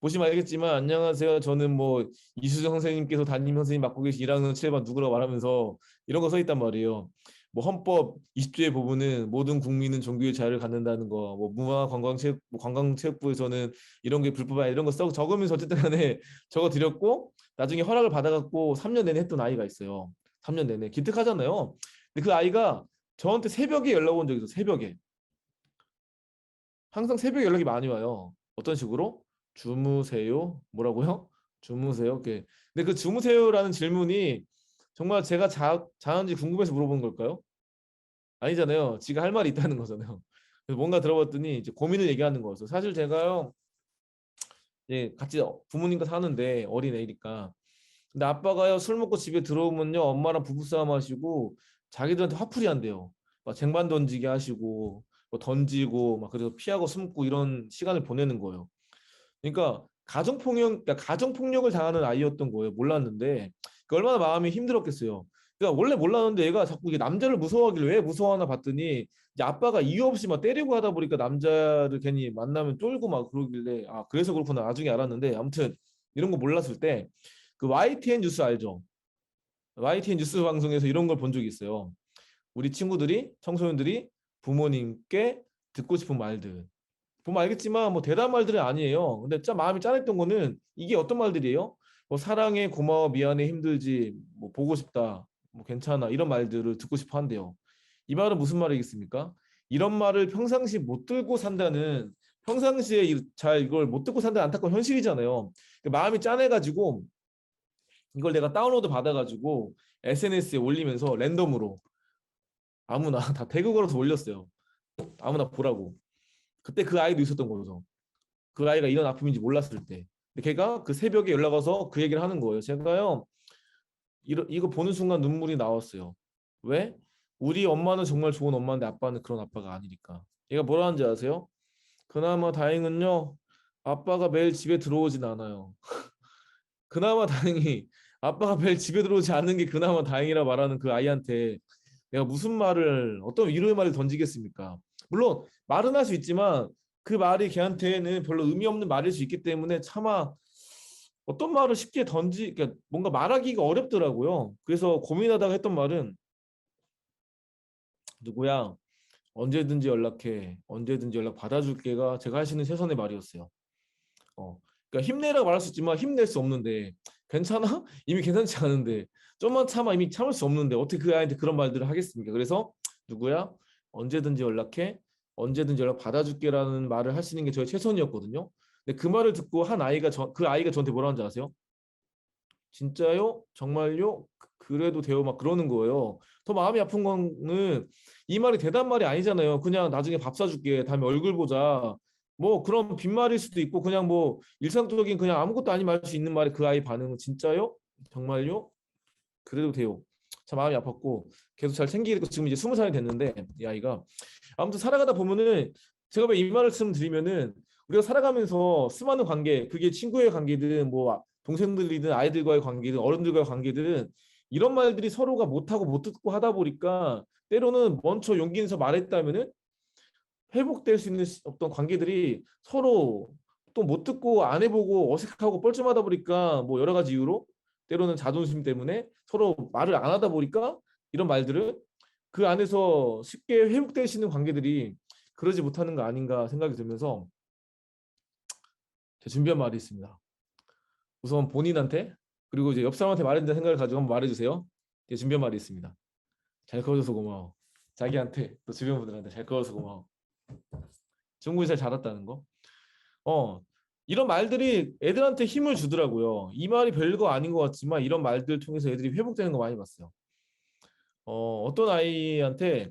보시면 알겠지만 안녕하세요. 저는 뭐 이수정 선생님께서 담임 선생님 맡고 계신 1학년 7반 누구라고 말하면서 이런 거 써 있단 말이에요. 뭐 헌법 20조에 보면은 모든 국민은 종교의 자유를 갖는다는 거, 뭐 문화관광체육 뭐 관광체육부에서는 이런 게 불법 아니야 이런 거 써 적으면서 어쨌든 간에 적어 드렸고 나중에 허락을 받아갖고 3년 내내 했던 아이가 있어요. 3년 내내 기특하잖아요. 근데 그 아이가 저한테 새벽에 연락 온 적이 있어. 새벽에 항상 새벽에 연락이 많이 와요. 어떤 식으로? 주무세요? 뭐라고요? 주무세요? 이렇게. 근데 그 주무세요라는 질문이 정말 제가 자는지 궁금해서 물어보는 걸까요? 아니잖아요. 지가 할 말이 있다는 거잖아요. 그래서 뭔가 들어봤더니 이제 고민을 얘기하는 거였어요. 사실 제가요, 예, 같이 부모님과 사는데 어린애니까. 근데 아빠가요 술 먹고 집에 들어오면요 엄마랑 부부싸움 하시고 자기들한테 화풀이 한대요. 막 쟁반 던지게 하시고 뭐 던지고 막 그래서 피하고 숨고 이런 시간을 보내는 거예요. 그러니까 가정폭력을 당하는 아이였던 거예요. 몰랐는데 그 얼마나 마음이 힘들었겠어요. 그러니까 원래 몰랐는데 얘가 자꾸 이게 남자를 무서워하길래 왜 무서워하나 봤더니 이제 아빠가 이유 없이 막 때리고 하다 보니까 남자를 괜히 만나면 쫄고 막 그러길래 아 그래서 그렇구나 나중에 알았는데 아무튼 이런 거 몰랐을 때 그 YTN 뉴스 알죠? YTN 뉴스 방송에서 이런 걸 본 적이 있어요. 우리 친구들이 청소년들이 부모님께 듣고 싶은 말들 보면 알겠지만 뭐 대단한 말들은 아니에요. 근데 진짜 마음이 짠했던 거는 이게 어떤 말들이에요? 뭐 사랑해, 고마워, 미안해, 힘들지, 뭐 보고 싶다, 뭐 괜찮아 이런 말들을 듣고 싶어 한대요. 이 말은 무슨 말이겠습니까? 이런 말을 평상시 못 들고 산다는 평상시에 잘 이걸 못 듣고 산다는 안타까운 현실이잖아요. 마음이 짠해가지고 이걸 내가 다운로드 받아가지고 SNS에 올리면서 랜덤으로 아무나 다 대구 걸어서 올렸어요. 아무나 보라고. 그때 그 아이도 있었던 거죠. 그 아이가 이런 아픔인지 몰랐을 때. 근데 걔가 그 새벽에 연락 와서 그 얘기를 하는 거예요. 제가요, 이거 보는 순간 눈물이 나왔어요. 왜? 우리 엄마는 정말 좋은 엄마인데 아빠는 그런 아빠가 아니니까. 얘가 뭐라 하는지 아세요? 그나마 다행은요, 아빠가 매일 집에 들어오진 않아요. 그나마 다행히 아빠가 매일 집에 들어오지 않는 게 그나마 다행이라 말하는 그 아이한테 내가 무슨 말을, 어떤 위로의 말을 던지겠습니까? 물론 말은 할 수 있지만 그 말이 걔한테는 별로 의미 없는 말일 수 있기 때문에 차마 어떤 말을 쉽게 그러니까 뭔가 말하기가 어렵더라고요. 그래서 고민하다가 했던 말은, 누구야, 언제든지 연락해, 언제든지 연락 받아줄게가 제가 할 수 있는 최선의 말이었어요. 그러니까 힘내라고 말할 수 있지만 힘낼 수 없는데, 괜찮아? 이미 괜찮지 않은데, 좀만 참아, 이미 참을 수 없는데 어떻게 그 아이한테 그런 말들을 하겠습니까? 그래서 누구야, 언제든지 연락해, 언제든지 연락 받아줄게라는 말을 하시는 게 저의 최선이었거든요. 근데 그 말을 듣고 한 아이가 그 아이가 저한테 뭐라 하는지 아세요? 진짜요? 정말요? 그래도 돼요? 막 그러는 거예요. 더 마음이 아픈 거는 이 말이 대단 말이 아니잖아요. 그냥 나중에 밥 사줄게, 다음에 얼굴 보자, 뭐 그런 빈말일 수도 있고, 그냥 뭐 일상적인 그냥 아무것도 아닌 말 수 있는 말에 그 아이 반응은 진짜요? 정말요? 그래도 돼요. 참 마음이 아팠고, 계속 잘 챙기고 지금 이제 20살이 됐는데 이 아이가 아무튼 살아가다 보면은, 제가 왜 이 말을 드리면은, 우리가 살아가면서 수많은 관계, 그게 친구의 관계든 뭐 동생들이든 아이들과의 관계든 어른들과의 관계든, 이런 말들이 서로가 못하고 못 듣고 하다 보니까 때로는 먼저 용기 내서 말했다면은 회복될 수 있는 어떤 관계들이 서로 또 못 듣고 안 해보고 어색하고 뻘쭘하다 보니까, 뭐 여러 가지 이유로, 때로는 자존심 때문에 서로 말을 안 하다 보니까 이런 말들을 그 안에서 쉽게 회복될 수 있는 관계들이 그러지 못하는 거 아닌가 생각이 들면서 제가 준비한 말이 있습니다. 우선 본인한테, 그리고 이제 옆 사람한테 말해준다는 생각을 가지고 한번 말해주세요. 제가 준비한 말이 있습니다. 잘 커줘서 고마워. 자기한테, 또 주변 분들한테 잘 커줘서 고마워. 중국이 잘 자랐다는 거. 어, 이런 말들이 애들한테 힘을 주더라고요. 이 말이 별거 아닌 것 같지만 이런 말들 통해서 애들이 회복되는 거 많이 봤어요. 어떤 아이한테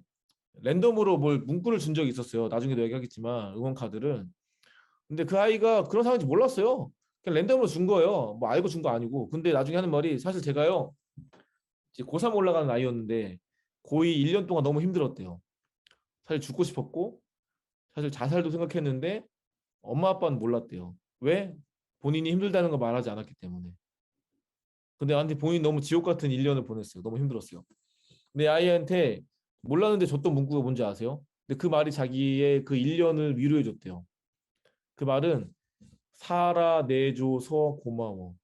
랜덤으로 뭘 문구를 준 적이 있었어요. 나중에도 얘기하겠지만 응원 카드를. 근데 그 아이가 그런 상황인지 몰랐어요. 그냥 랜덤으로 준 거예요. 뭐 알고 준 거 아니고. 근데 나중에 하는 말이, 사실 제가요, 이제 고3 올라가는 아이였는데 고2 1년 동안 너무 힘들었대요. 사실 죽고 싶었고, 사실 자살도 생각했는데 엄마 아빠는 몰랐대요. 왜? 본인이 힘들다는 거 말하지 않았기 때문에. 근데 나한테 본인 너무 지옥 같은 1년을 보냈어요. 너무 힘들었어요. 내 아이한테 몰랐는데 줬던 문구가 뭔지 아세요? 근데 그 말이 자기의 그 1년을 위로해 줬대요. 그 말은 살아내줘서 고마워.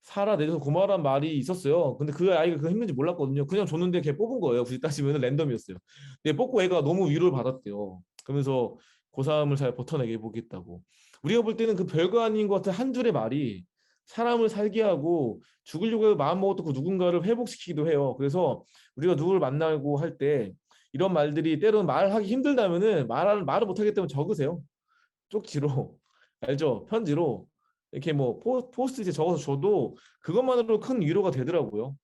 살아내줘서 고마워란 말이 있었어요. 근데 그 아이가 그거 힘든지 몰랐거든요. 그냥 줬는데 걔 뽑은 거예요. 굳이 따지면 랜덤이었어요. 근데 뽑고 애가 너무 위로를 받았대요. 그러면서 고3을 잘 버텨내게 해보겠다고. 우리가 볼 때는 그 별거 아닌 것 같은 한 줄의 말이 사람을 살게 하고, 죽으려고 마음먹었던 그 누군가를 회복시키기도 해요. 그래서 우리가 누구를 만나고 할 때 이런 말들이 때로는 말하기 힘들다면은 말을 못하기 때문에 적으세요. 쪽지로. 알죠? 편지로 이렇게 뭐 포스트잇에 적어서 줘도 그것만으로 큰 위로가 되더라고요.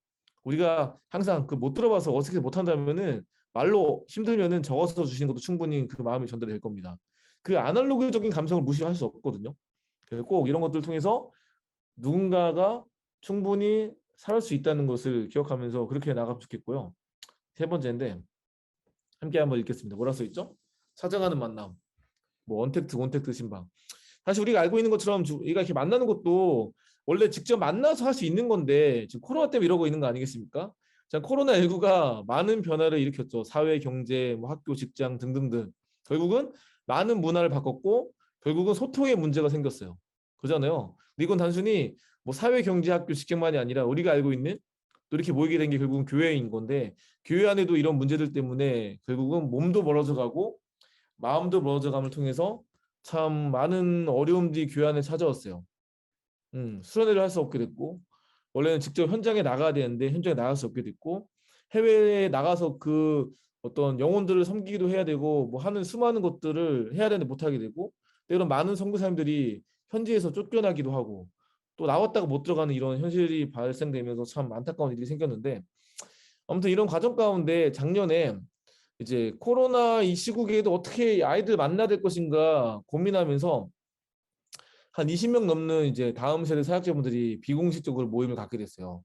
우리가 항상 그 못 들어봐서 어떻게 못한다면은 말로 힘들면은 적어서 주시는 것도 충분히 그 마음이 전달될 겁니다. 그 아날로그적인 감성을 무시할 수 없거든요. 그래서 꼭 이런 것들을 통해서 누군가가 충분히 살 수 있다는 것을 기억하면서 그렇게 나가면 좋겠고요. 세 번째인데, 함께 한번 읽겠습니다. 뭐라 써 있죠? 찾아가는 만남, 뭐 언택트 온택트 신방. 사실 우리가 알고 있는 것처럼 우리가 이렇게 만나는 것도 원래 직접 만나서 할 수 있는 건데, 지금 코로나 때문에 이러고 있는 거 아니겠습니까? 자, 코로나19가 많은 변화를 일으켰죠. 사회, 경제, 뭐 학교, 직장 등등등. 결국은 많은 문화를 바꿨고, 결국은 소통의 문제가 생겼어요. 그잖아요. 근데 이건 단순히 뭐 사회, 경제, 학교, 직장만이 아니라 우리가 알고 있는, 또 이렇게 모이게 된 게 결국은 교회인 건데, 교회 안에도 이런 문제들 때문에 결국은 몸도 멀어져 가고 마음도 멀어져 감을 통해서 참 많은 어려움들이 교회 안에 찾아왔어요. 수련회를 할 수 없게 됐고, 원래는 직접 현장에 나가야 되는데 현장에 나갈 수 없게 됐고, 해외에 나가서 그 어떤 영혼들을 섬기기도 해야 되고 뭐 하는 수많은 것들을 해야 되는데 못하게 되고, 때로는 많은 선교사님들이 현지에서 쫓겨나기도 하고 또 나왔다가 못 들어가는 이런 현실이 발생되면서 참 안타까운 일이 생겼는데, 아무튼 이런 과정 가운데 작년에 이제 코로나 이 시국에도 어떻게 아이들 만나야 될 것인가 고민하면서 한 20명 넘는 이제 다음 세대 사역자분들이 비공식적으로 모임을 갖게 됐어요.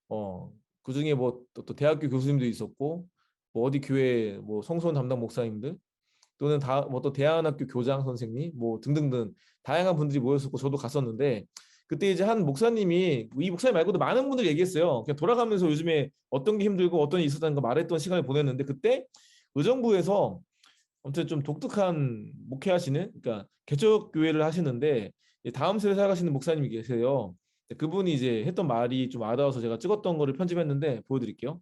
어, 그중에 뭐 또 대학교 교수님도 있었고 뭐 어디 교회 뭐 성소년 담당 목사님들 또는 다 뭐 또 대안학교 교장 선생님 뭐 등등등 다양한 분들이 모였었고 저도 갔었는데 그때 이제 한 목사님이 이 목사님 말고도 많은 분들 얘기했어요. 그냥 돌아가면서 요즘에 어떤 게 힘들고 어떤 일이 있었다는 거 말했던 시간을 보냈는데 그때 의정부에서 아무튼 좀 독특한 목회하시는 그러니까 개척 교회를 하시는데 다음 세대 살아가시는 목사님이 계세요. 그분이 이제 했던 말이 좀 와닿아서 제가 찍었던 거를 편집했는데 보여드릴게요.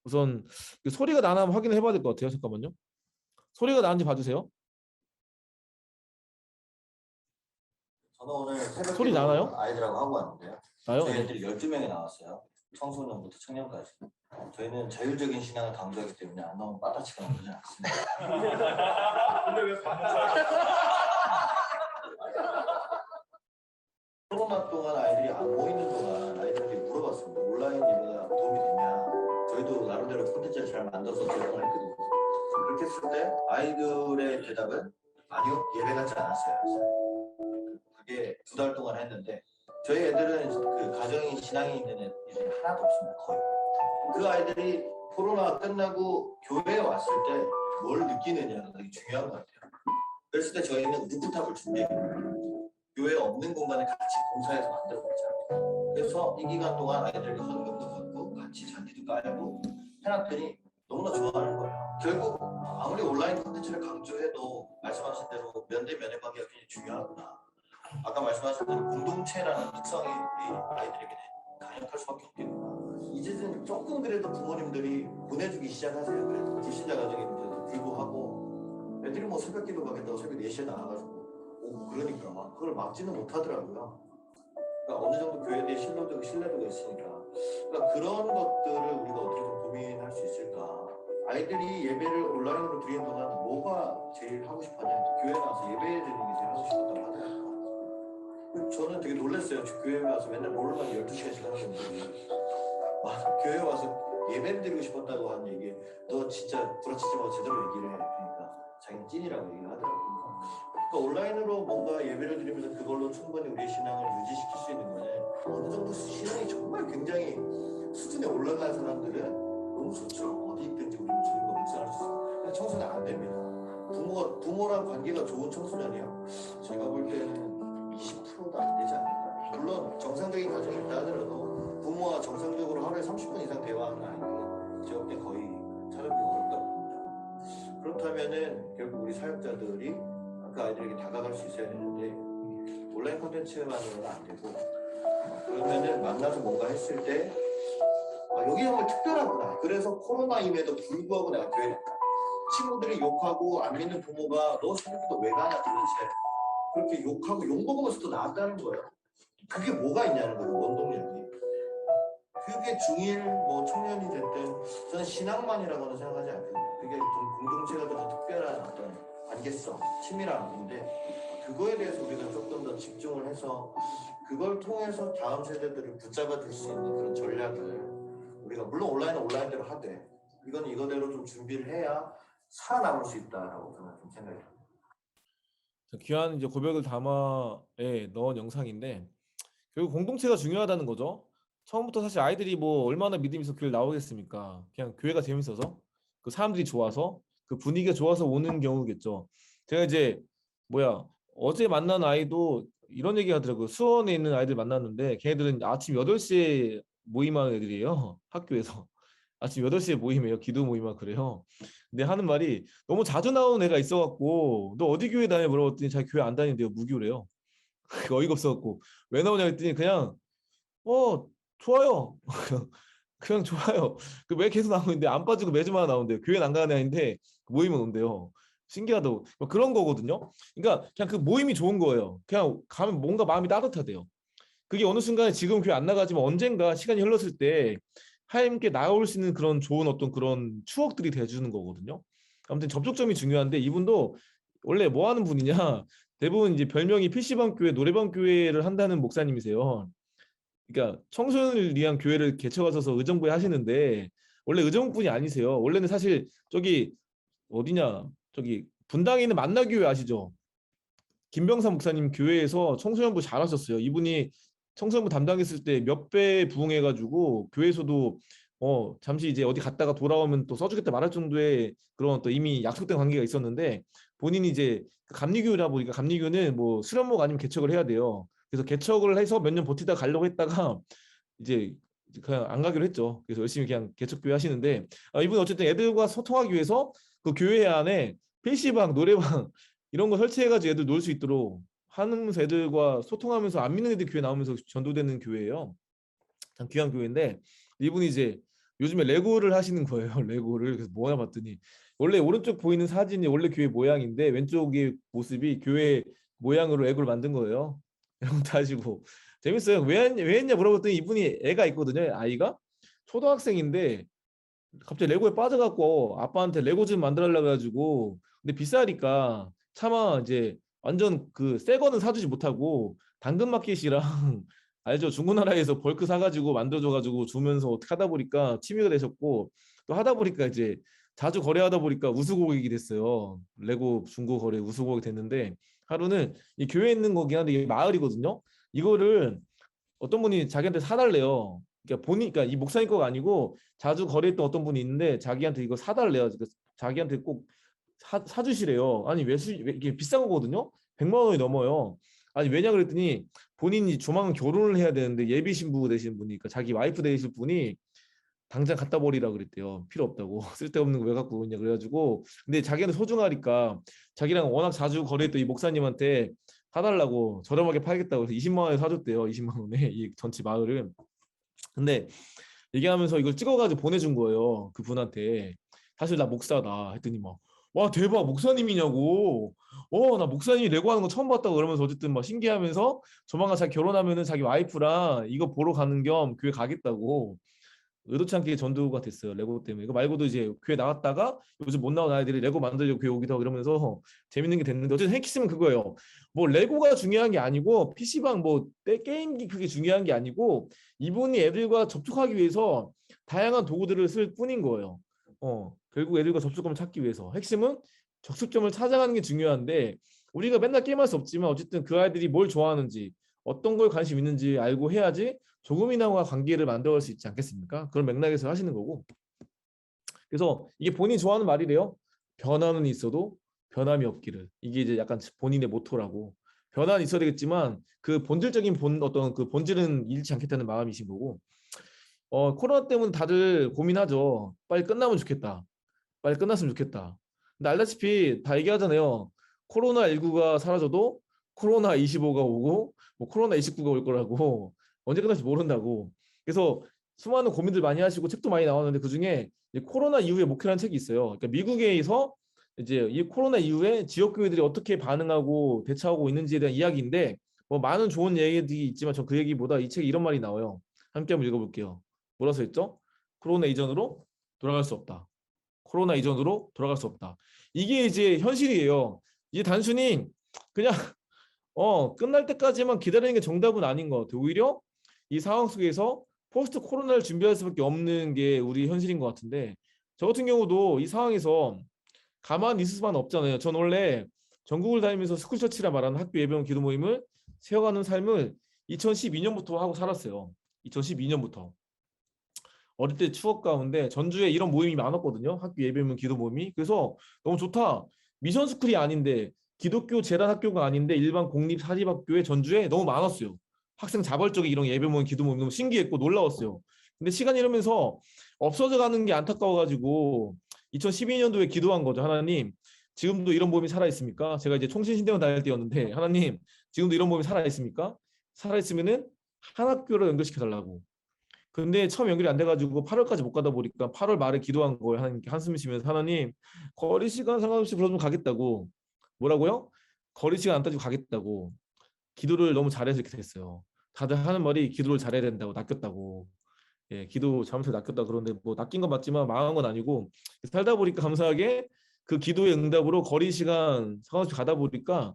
우선 그 소리가 나나 한번 확인해 봐야 될 것 같아요. 잠깐만요. 소리가 나는지 봐주세요. 저는 오늘 새벽 소리 기도 나나요? 아이들하고 하고 왔는데요. 나요? 저희 네. 애들이 12명이 나왔어요. 청소년부터 청년까지. 저희는 자율적인 신앙을 강조하기 때문에 안 나오면 빠따치가 나오지 않습니다. 근데 왜 반사? 코로나 동안 아이들이 안 모이는 동안 아이들한테 물어봤습니다. 온라인 예배가 도움이 되냐? 저희도 나름대로 콘텐츠를 잘 만들어서 제공을 했거든요. 그렇게 했을 때 아이들의 대답은 아니요, 예배 같지 않았어요. 그게 2달 동안 했는데 저희 애들은 그 가정이 신앙이 있는 애들이 하나도 없습니다. 거의. 그 아이들이 코로나 끝나고 교회에 왔을 때 뭘 느끼느냐가 되게 중요한 것 같아요. 그랬을 때 저희는 루프탑을 준비해요. 교회 없는 공간을 같이 공사해서 만들어보자. 그래서 이 기간 동안 아이들에게 헌금도 받고 같이 잔디도 깔고 해놨더니 너무나 좋아하는 거예요. 결국 아무리 온라인 콘텐츠를 강조해도 말씀하신 대로 면대 면의 관계가 굉장히 중요하구나. 아까 말씀하신 대로 공동체라는 특성이 우리 아이들에게 강력할 수밖에 없겠구나. 이제는 조금 그래도 부모님들이 보내주기 시작하세요. 그래도 불신자 가정인데도 불구하고 애들이 뭐 새벽 기도 가겠다고 새벽 4시에 나와가지고 오고 그러니까 그걸 막지는 못하더라고요. 그러니까 어느 정도 교회에 대해 신뢰도가 있으니까. 그러니까 그런 것들을 우리가 어떻게 좀 고민할 수 있을까. 아이들이 예배를 온라인으로 드리는 동안 뭐가 제일 하고 싶었냐. 교회 나와서 예배 드리는 게 제일 하고 싶었다고 하더라고요. 저는 되게 놀랐어요. 교회에 와서 맨날 롤만 12시간씩 하는 분들이 교회에 와서 예배 드리고 싶었다고 하는 얘기에 너 진짜 부러치지 말고 제대로 얘기를 해. 그러니까 자기는 찐이라고 얘기를 하더라고요. 그러니까 온라인으로 뭔가 예배를 드리면서 그걸로 충분히 우리의 신앙을 유지시킬 수 있는 거는 어느 정도 신앙이 정말 굉장히 수준에 올라간 사람들은 너무 좋죠. 어디 있든지 우리는 주님과 묵상할 수 있어요. 근데 청소년 안 됩니다. 부모랑 관계가 좋은 청소년이요. 제가 볼 때는 20%도 안 되지 않을까. 물론 정상적인 가정이 있다 하더라도 부모와 정상적으로 하루에 30분 이상 대화하는 아이들은 제가 볼 때 거의 찾아보기 어렵다고 봅니다. 그렇다면은 결국 우리 사역자들이 그 아이들에게 다가갈 수 있어야 되는데 온라인 콘텐츠만으로는 안 되고 그러면은 만나서 뭔가 했을 때 여기 정말 특별하구나. 그래서 코로나임에도 불구하고 내가 교회에 갔다. 친구들이 욕하고 안 믿는 부모가 너 새벽기도 왜 가냐 도대체 그렇게 욕하고 욕먹으면서도 나왔다는 거예요. 그게 뭐가 있냐는 거예요. 원동력이. 그게 중1 뭐 청년이 됐든 저는 신앙만이라고는 생각하지 않거든요. 그게 공동체가 더 특별한 어떤 관계성, 친밀함인데 그거에 대해서 우리가 조금 더 집중을 해서 그걸 통해서 다음 세대들을 붙잡아 줄 수 있는 그런 전략을 우리가 물론 온라인은 온라인대로 하되 이건 이거대로 좀 준비를 해야 살아남을 수 있다라고 저는 좀 생각이 듭니다. 귀한 이제 고백을 담아에 넣은 영상인데 결국 공동체가 중요하다는 거죠. 처음부터 사실 아이들이 뭐 얼마나 믿음이 있어 교회 나오겠습니까? 그냥 교회가 재밌어서 그 사람들이 좋아서 그 분위기가 좋아서 오는 경우겠죠. 제가 이제 뭐야 어제 만난 아이도 이런 얘기 하더라고요. 수원에 있는 아이들 만났는데 걔네들은 아침 8시에 모임하는 애들이에요. 학교에서. 아침 8시에 모임해요. 기도 모임하고 그래요. 근데 하는 말이 너무 자주 나오는 애가 있어갖고 너 어디 교회 다녀 물어봤더니 자기 교회 안 다니는데요. 무교래요. 어이가 없어갖고 왜 나오냐 했더니 그냥 좋아요. 그냥 좋아요. 그 왜 계속 나오는데 안 빠지고 매주마다 나오는데요. 교회는 안 가는 애인데 모임은 온대요. 신기하다고. 뭐 그런 거거든요. 그러니까 그냥 그 모임이 좋은 거예요. 그냥 가면 뭔가 마음이 따뜻하대요. 그게 어느 순간에 지금 교회 안 나가지만 언젠가 시간이 흘렀을 때 하나님께 나올 수 있는 그런 좋은 어떤 그런 추억들이 돼주는 거거든요. 아무튼 접촉점이 중요한데 이분도 원래 뭐 하는 분이냐 대부분 이제 별명이 PC방 교회, 노래방 교회를 한다는 목사님이세요. 그러니까 청소년을 위한 교회를 개척하셔서 의정부에 하시는데 원래 의정부분이 아니세요. 원래는 사실 저기 어디냐, 저기 분당에 있는 만나교회 아시죠? 김병삼 목사님 교회에서 청소년부 잘하셨어요. 이분이 청소년부 담당했을 때 몇 배 부응해가지고 교회에서도 잠시 이제 어디 갔다가 돌아오면 또 써주겠다 말할 정도의 그런 또 이미 약속된 관계가 있었는데, 본인이 이제 감리교회다 보니까 감리교는 뭐 수련목 아니면 개척을 해야 돼요. 그래서 개척을 해서 몇 년 버티다 가려고 했다가 이제 그냥 안 가기로 했죠. 그래서 열심히 그냥 개척교회 하시는데, 이분 어쨌든 애들과 소통하기 위해서 그 교회 안에 PC방, 노래방 이런 거 설치해가지고 애들 놀 수 있도록 하면서 애들과 소통하면서 안 믿는 애들 교회 나오면서 전도되는 교회예요. 참 귀한 교회인데, 이분이 이제 요즘에 레고를 하시는 거예요. 레고를. 그래서 뭐야 봤더니 원래 오른쪽 보이는 사진이 원래 교회 모양인데 왼쪽의 모습이 교회 모양으로 레고를 만든 거예요. 이런 것도 하시고 재밌어요. 왜 했냐 물어봤더니 이분이 애가 있거든요. 아이가 초등학생인데 갑자기 레고에 빠져갖고 아빠한테 레고 좀 만들어달라고 해가지고, 근데 비싸니까 차마 이제 완전 그 새 거는 사주지 못하고 당근마켓이랑 알죠? 중고나라에서 벌크 사가지고 만들어줘가지고 주면서 어떻게 하다 보니까 취미가 되셨고, 또 하다 보니까 이제 자주 거래하다 보니까 우수고객이 됐어요. 레고 중고 거래 우수고객이 됐는데, 하루는 이 교회에 있는 거긴 한데 이게 마을이거든요. 이거를 어떤 분이 자기한테 사달래요. 그러니까 보니까 이 목사님 거가 아니고 자주 거래했던 어떤 분이 있는데 자기한테 이거 사달래요. 그래서 자기한테 꼭 사주시래요. 아니 왜 이게 비싼 거거든요. 100만 원이 넘어요. 아니 왜냐 그랬더니 본인이 조만간 결혼을 해야 되는데 예비 신부 되신 분이니까 자기 와이프 되실 분이 당장 갖다 버리라 그랬대요. 필요 없다고. 쓸데없는 거 왜 갖고 오냐 그래가지고, 근데 자기는 소중하니까 자기랑 워낙 자주 거래했던 이 목사님한테 사달라고 저렴하게 팔겠다고 해서 20만 원에 사줬대요. 20만 원에 이 전체 마을을. 근데 얘기하면서 이걸 찍어가지고 보내준 거예요. 그 분한테. 사실 나 목사다 했더니 막 와 대박 목사님이냐고, 나 목사님이 레고 하는 거 처음 봤다고 그러면서 어쨌든 막 신기하면서 조만간 자기 결혼하면은 자기 와이프랑 이거 보러 가는 겸 교회 가겠다고 의도치 않게 전도가 됐어요. 레고 때문에. 이거 말고도 이제 교회 나갔다가 요즘 못 나온 아이들이 레고 만들려고 교회 오기도 하고 이러면서 재밌는 게 됐는데, 어쨌든 핵심은 그거예요. 뭐 레고가 중요한 게 아니고 PC방 뭐 게임기 그게 중요한 게 아니고, 이분이 애들과 접촉하기 위해서 다양한 도구들을 쓸 뿐인 거예요. 결국 애들과 접촉점을 찾기 위해서 핵심은 접촉점을 찾아가는 게 중요한데, 우리가 맨날 게임할 수 없지만 어쨌든 그 아이들이 뭘 좋아하는지 어떤 걸 관심 있는지 알고 해야지 조금이나마 관계를 만들어갈 수 있지 않겠습니까? 그런 맥락에서 하시는 거고. 그래서 이게 본인이 좋아하는 말이래요. 변화는 있어도 변함이 없기를. 이게 이제 약간 본인의 모토라고. 변화는 있어야 되겠지만 그 본질적인 어떤 그 본질은 잃지 않겠다는 마음이신 거고. 코로나 때문에 다들 고민하죠. 빨리 끝나면 좋겠다. 빨리 끝났으면 좋겠다. 근데 알다시피 다 얘기하잖아요. 코로나19가 사라져도 코로나25가 오고 뭐 코로나29가 올 거라고, 언제 끝날지 모른다고. 그래서 수많은 고민들 많이 하시고 책도 많이 나왔는데 그중에 코로나 이후의 목표라는 책이 있어요. 그러니까 미국에서 이제 이 코로나 이후에 지역 교회들이 어떻게 반응하고 대처하고 있는지에 대한 이야기인데, 뭐 많은 좋은 얘기들이 있지만 전 그 얘기보다 이 책에 이런 말이 나와요. 함께 한번 읽어볼게요. 뭐라 써 있죠? 코로나 이전으로 돌아갈 수 없다. 코로나 이전으로 돌아갈 수 없다. 이게 이제 현실이에요. 이게 단순히 그냥 끝날 때까지만 기다리는 게 정답은 아닌 것 같아요. 오히려 이 상황 속에서 포스트 코로나를 준비할 수밖에 없는 게 우리 현실인 것 같은데, 저 같은 경우도 이 상황에서 가만히 있을 수만 없잖아요. 전 원래 전국을 다니면서 스쿨처치라 말하는 학교 예배원 기도 모임을 세워가는 삶을 2012년부터 하고 살았어요. 2012년부터. 어릴 때 추억 가운데 전주에 이런 모임이 많았거든요. 학교 예배문 기도 모임이. 그래서 너무 좋다. 미션 스쿨이 아닌데, 기독교 재단 학교가 아닌데 일반 공립 사립학교에 전주에 너무 많았어요. 학생 자발적인 이런 예배문 기도 모임 너무 신기했고 놀라웠어요. 근데 시간이 이러면서 없어져 가는 게 안타까워가지고 2012년도에 기도한 거죠. 하나님, 지금도 이런 모임이 살아 있습니까? 제가 이제 총신신대원 다닐 때였는데, 하나님, 지금도 이런 모임이 살아 있습니까? 살아 있으면은 한 학교로 연결시켜 달라고. 근데 처음 연결이 안 돼가지고 8월까지 못 가다 보니까 8월 말에 기도한 거예요. 하나님께 한숨 쉬면서, 하나님, 거리 시간 상관없이 불러주면 가겠다고. 뭐라고요? 거리 시간 안 따지고 가겠다고. 기도를 너무 잘해서 이렇게 됐어요. 다들 하는 말이 기도를 잘해야 된다고, 낚였다고. 예, 기도 잘못해서 낚였다 그러는데 뭐 낚인 건 맞지만 망한 건 아니고, 살다 보니까 감사하게 그 기도의 응답으로 거리 시간 상관없이 가다 보니까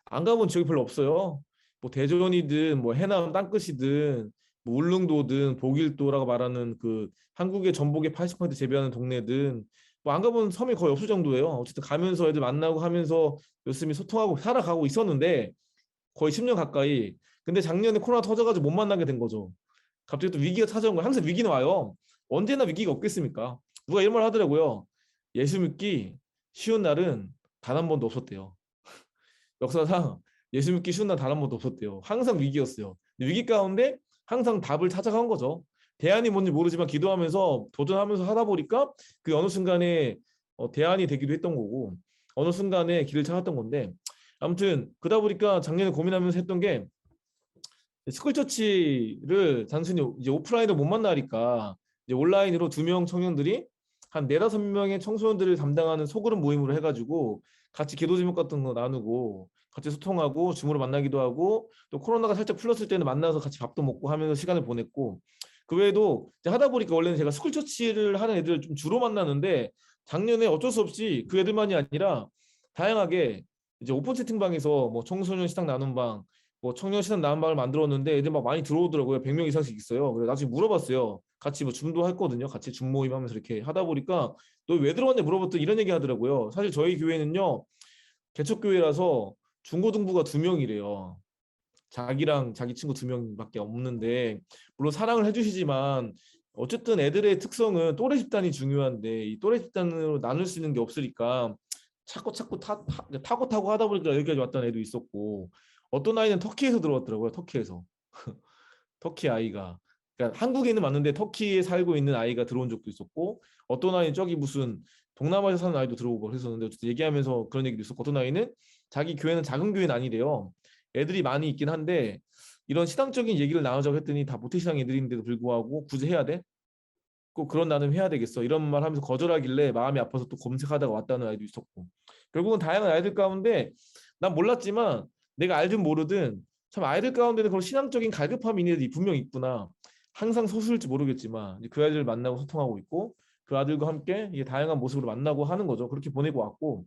안 가본 지역이 별로 없어요. 뭐 대전이든 뭐 해남 땅끝이든 뭐 울릉도든 보길도라고 말하는 그 한국의 전복의 80% 재배하는 동네든 뭐 안 가본 섬이 거의 없을 정도예요. 어쨌든 가면서 애들 만나고 하면서 열심히 소통하고 살아가고 있었는데 거의 10년 가까이. 근데 작년에 코로나 터져가지고 못 만나게 된 거죠. 갑자기 또 위기가 찾아온 거예요. 항상 위기는 와요. 언제나 위기가 없겠습니까? 누가 이런 말 하더라고요. 예수 믿기 쉬운 날은 단 한 번도 없었대요. 역사상 예수 믿기 쉬운 날 단 한 번도 없었대요. 항상 위기였어요. 위기 가운데 항상 답을 찾아간 거죠. 대안이 뭔지 모르지만 기도하면서 도전하면서 하다 보니까 그 어느 순간에 대안이 되기도 했던 거고 어느 순간에 길을 찾았던 건데 아무튼 그러다 보니까 작년에 고민하면서 했던 게 스쿨처치를 단순히 이제 오프라인으로 못 만나니까 이제 온라인으로 2명 청년들이 한 4~5명의 청소년들을 담당하는 소그룹 모임으로 해가지고 같이 기도 제목 같은 거 나누고 같이 소통하고 줌으로 만나기도 하고 또 코로나가 살짝 풀렸을 때는 만나서 같이 밥도 먹고 하면서 시간을 보냈고 그 외에도 이제 하다 보니까 원래는 제가 스쿨처치를 하는 애들을 좀 주로 만나는데 작년에 어쩔 수 없이 그 애들만이 아니라 다양하게 이제 오픈 채팅방에서 뭐 청소년 식당 나눔 방 뭐 청년 시장 나눔방을 만들었는데 애들 막 많이 들어오더라고요. 100명 이상씩 있어요. 그래서 나중에 물어봤어요. 같이 뭐 줌도 했거든요. 같이 줌 모임 하면서 이렇게 하다 보니까 너 왜 들어왔냐 물어봤더니 이런 얘기 하더라고요. 사실 저희 교회는요. 개척교회라서 중고등부가 2명이래요. 자기랑 자기 친구 2명밖에 없는데 물론 사랑을 해주시지만 어쨌든 애들의 특성은 또래 집단이 중요한데 이 또래 집단으로 나눌 수 있는 게 없으니까 자꾸 타고 하다 보니까 여기까지 왔던 애도 있었고 어떤 아이는 터키에서 들어왔더라고요. 터키에서. 터키 아이가. 그러니까 한국에는 맞는데 터키에 살고 있는 아이가 들어온 적도 있었고 어떤 아이는 저기 무슨 동남아에서 사는 아이도 들어오고 그랬었는데 어쨌든 얘기하면서 그런 얘기도 있었고 어떤 아이는 자기 교회는 작은 교회는 아니래요. 애들이 많이 있긴 한데 이런 신앙적인 얘기를 나누자고 했더니 다 모태신앙 애들인데도 불구하고 굳이 해야 돼? 꼭 그런 나눔 해야 되겠어. 이런 말 하면서 거절하길래 마음이 아파서 또 검색하다가 왔다는 아이도 있었고 결국은 다양한 아이들 가운데 난 몰랐지만 내가 알든 모르든 참 아이들 가운데는 그런 신앙적인 갈급함이 있는 애들이 분명 있구나. 항상 소수일지 모르겠지만 이제 그 아이들 만나고 소통하고 있고 그 아들과 함께 이게 다양한 모습으로 만나고 하는 거죠. 그렇게 보내고 왔고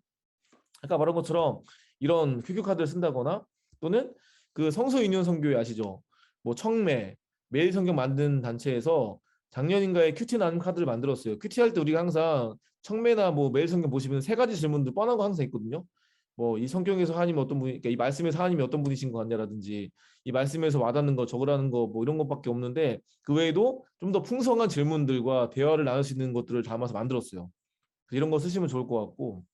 아까 말한 것처럼 이런 q q 카드를 쓴다거나 또는 그 성서인연 선교회 아시죠? 뭐 청매, 매일 성경 만든 단체에서 작년인가에 큐티 나눔 카드를 만들었어요. 큐티 할 때 우리가 항상 청매나 뭐 매일 성경 보시면 3가지 질문들 뻔한 거 항상 있거든요. 뭐 이 성경에서 하나님이 어떤 분이, 그러니까 이 말씀에서 하나님이 어떤 분이신 것 같냐라든지 이 말씀에서 와닿는 거 적으라는 거 뭐 이런 것밖에 없는데 그 외에도 좀 더 풍성한 질문들과 대화를 나눌 수 있는 것들을 담아서 만들었어요. 이런 거 쓰시면 좋을 것 같고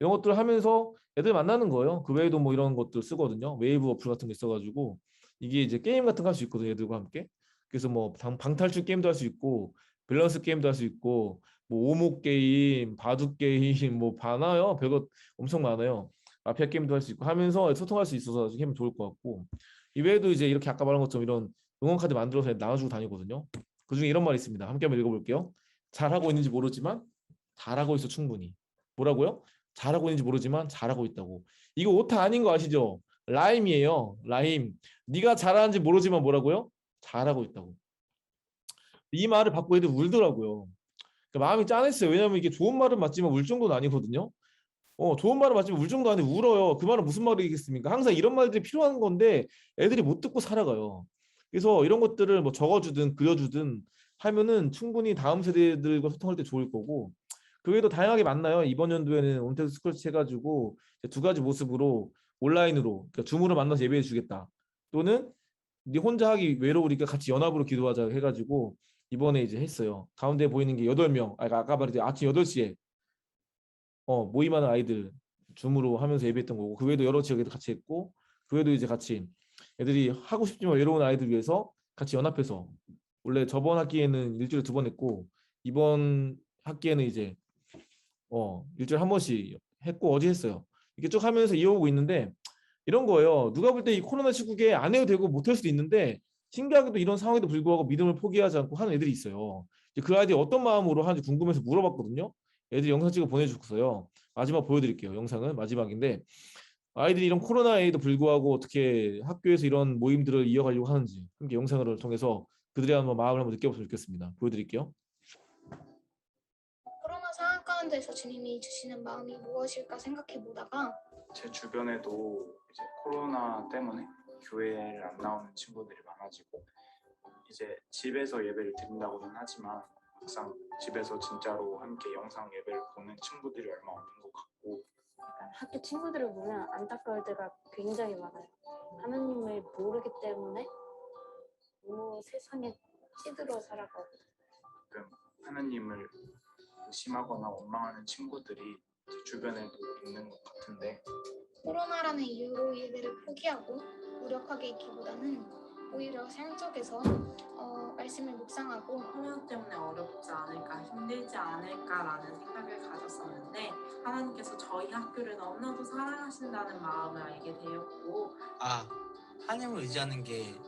이런 것들을 하면서 애들 만나는 거예요. 그 외에도 뭐 이런 것들 쓰거든요. 웨이브 어플 같은 거 있어가지고 이게 이제 게임 같은 거 할 수 있거든요. 애들과 함께. 그래서 뭐 방탈출 게임도 할 수 있고 밸런스 게임도 할 수 있고 뭐 오목 게임, 바둑 게임 뭐 많아요. 별거 엄청 많아요. 마피아 게임도 할 수 있고 하면서 소통할 수 있어서 하면 좋을 것 같고 이외에도 이제 이렇게 아까 말한 것처럼 이런 응원 카드 만들어서 나눠주고 다니거든요. 그중에 이런 말이 있습니다. 함께 한번 읽어볼게요. 잘하고 있는지 모르지만 잘하고 있어 충분히. 뭐라고요? 잘하고 있는지 모르지만 잘하고 있다고. 이거 오타 아닌 거 아시죠? 라임이에요. 라임. 네가 잘하는지 모르지만 뭐라고요? 잘하고 있다고. 이 말을 받고 애들 울더라고요. 그러니까 마음이 짠했어요. 왜냐면 이게 좋은 말은 맞지만 울 정도는 아니거든요. 좋은 말은 맞지만 울 정도 아닌데 울어요. 그 말은 무슨 말이겠습니까? 항상 이런 말들이 필요한 건데 애들이 못 듣고 살아가요. 그래서 이런 것들을 뭐 적어주든 그려주든 하면은 충분히 다음 세대들과 소통할 때 좋을 거고 그 외에도 다양하게 만나요. 이번 연도에는 온택스 스컬치 해가지고 2가지 모습으로 온라인으로 그러니까 줌으로 만나서 예배해 주겠다. 또는 네 혼자 하기 외로우니까 같이 연합으로 기도하자 해가지고 이번에 이제 했어요. 가운데 보이는 게 8명. 아까 말했듯이 아침 8시에 모임하는 아이들 줌으로 하면서 예배했던 거고 그 외에도 여러 지역에도 같이 했고 그 외에도 이제 같이 애들이 하고 싶지만 외로운 아이들 위해서 같이 연합해서 원래 저번 학기에는 일주일에 2번 했고 이번 학기에는 이제 일주일에 한 번씩 했고 어제 했어요. 이렇게 쭉 하면서 이어오고 있는데 이런 거예요. 누가 볼 때 이 코로나 시국에 안 해도 되고 못 할 수도 있는데 신기하게도 이런 상황에도 불구하고 믿음을 포기하지 않고 하는 애들이 있어요. 그 아이들이 어떤 마음으로 하는지 궁금해서 물어봤거든요. 애들이 영상 찍어 보내줬어요. 마지막 보여드릴게요. 영상은 마지막인데 아이들이 이런 코로나에도 불구하고 어떻게 학교에서 이런 모임들을 이어가려고 하는지 함께 영상을 통해서 그들의 한번 마음을 한번 느껴봤으면 좋겠습니다. 보여드릴게요. 코로나 상황 가운데서 주님이 주시는 마음이 무엇일까 생각해 보다가 제 주변에도 이제 코로나 때문에 교회를 안 나오는 친구들이 많아지고 이제 집에서 예배를 드린다고는 하지만 막상 집에서 진짜로 함께 영상 예배를 보는 친구들이 얼마 없는 것 같고 약간 학교 친구들을 보면 안타까울 때가 굉장히 많아요. 하나님을 모르기 때문에 너무 세상에 찌들어 살아가고 가끔 하나님을 의심하거나 원망하는 친구들이 제 주변에도 있는 것 같은데 코로나라는 이유로 예배를 포기하고 무력하게 있기보다는 오히려 삶 속에서 말씀을 묵상하고 코로나 때문에 어렵지 않을까, 힘들지 않을까라는 생각을 가졌었는데 하나님께서 저희 학교를 너무나도 사랑하신다는 마음을 알게 되었고 하나님을 의지하는 게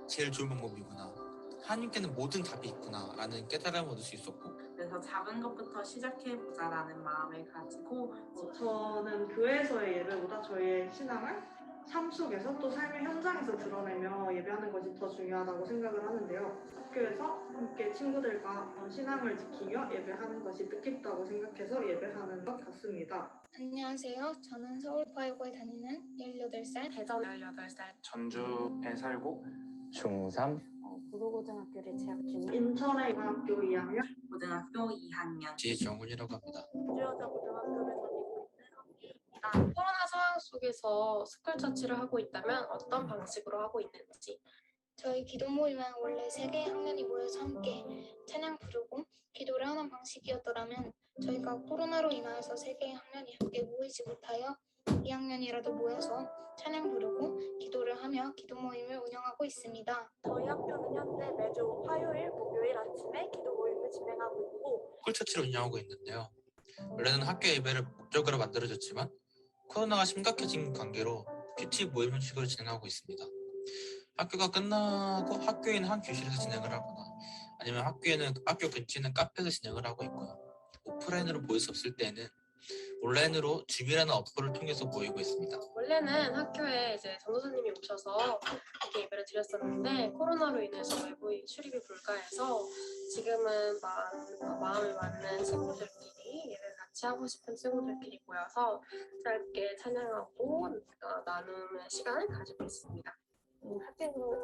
제일 좋은 방법이구나. 하나님께는 모든 답이 있구나 라는 깨달음을 얻을 수 있었고 그래서 작은 것부터 시작해보자라는 마음을 가지고 저는 교회에서의 예배보다 저희의 신앙을 삶 속에서 또 삶의 현장에서 드러내며 예배하는 것이 더 중요하다고 생각을 하는데요. 학교에서 함께 친구들과 신앙을 지키며 예배하는 것이 뜻깊다고 생각해서 예배하는 것 같습니다. 안녕하세요. 저는 서울과외고에 다니는 18살 대전 18살 전주에 살고 중3 구로고등학교를 재학 중인 인천의 고등학교 2학년 고등학교 2학년 지정훈이라고 합니다. 주여자 고등학교를 다니고 코로나 상황 속에서 스쿨처치를 하고 있다면 어떤 방식으로 하고 있는지 저희 기도 모임은 원래 3개의 학년이 모여서 함께 찬양 부르고 기도를 하는 방식이었더라면 저희가 코로나로 인하여서 3개의 학년이 함께 모이지 못하여 2학년이라도 모여서 찬양 부르고 기도를 하며 기도 모임을 운영하고 있습니다. 저희 학교는 현재 매주 화요일, 목요일 아침에 기도 모임을 진행하고 있고 스쿨처치를 운영하고 있는데요. 원래는 학교 예배를 목적으로 만들어졌지만 코로나가 심각해진 관계로 큐티 모임 형식으로 진행하고 있습니다. 학교가 끝나고 학교에 있는 한 교실에서 진행을 하거나 아니면 학교 근처에 있는 카페에서 진행을 하고 있고요. 오프라인으로 모일 수 없을 때는 온라인으로 줌이라는 어플을 통해서 모이고 있습니다. 원래는 학교에 이제 전도사님이 오셔서 이렇게 예배를 드렸었는데 코로나로 인해서 외부인 출입이 불가해서 지금은 마음이 맞는 친구들끼리 예배를 같이 하고 싶은 친구들끼리 모여서 짧게 찬양하고 나눔의 시간을 가지고 있습니다. 학교로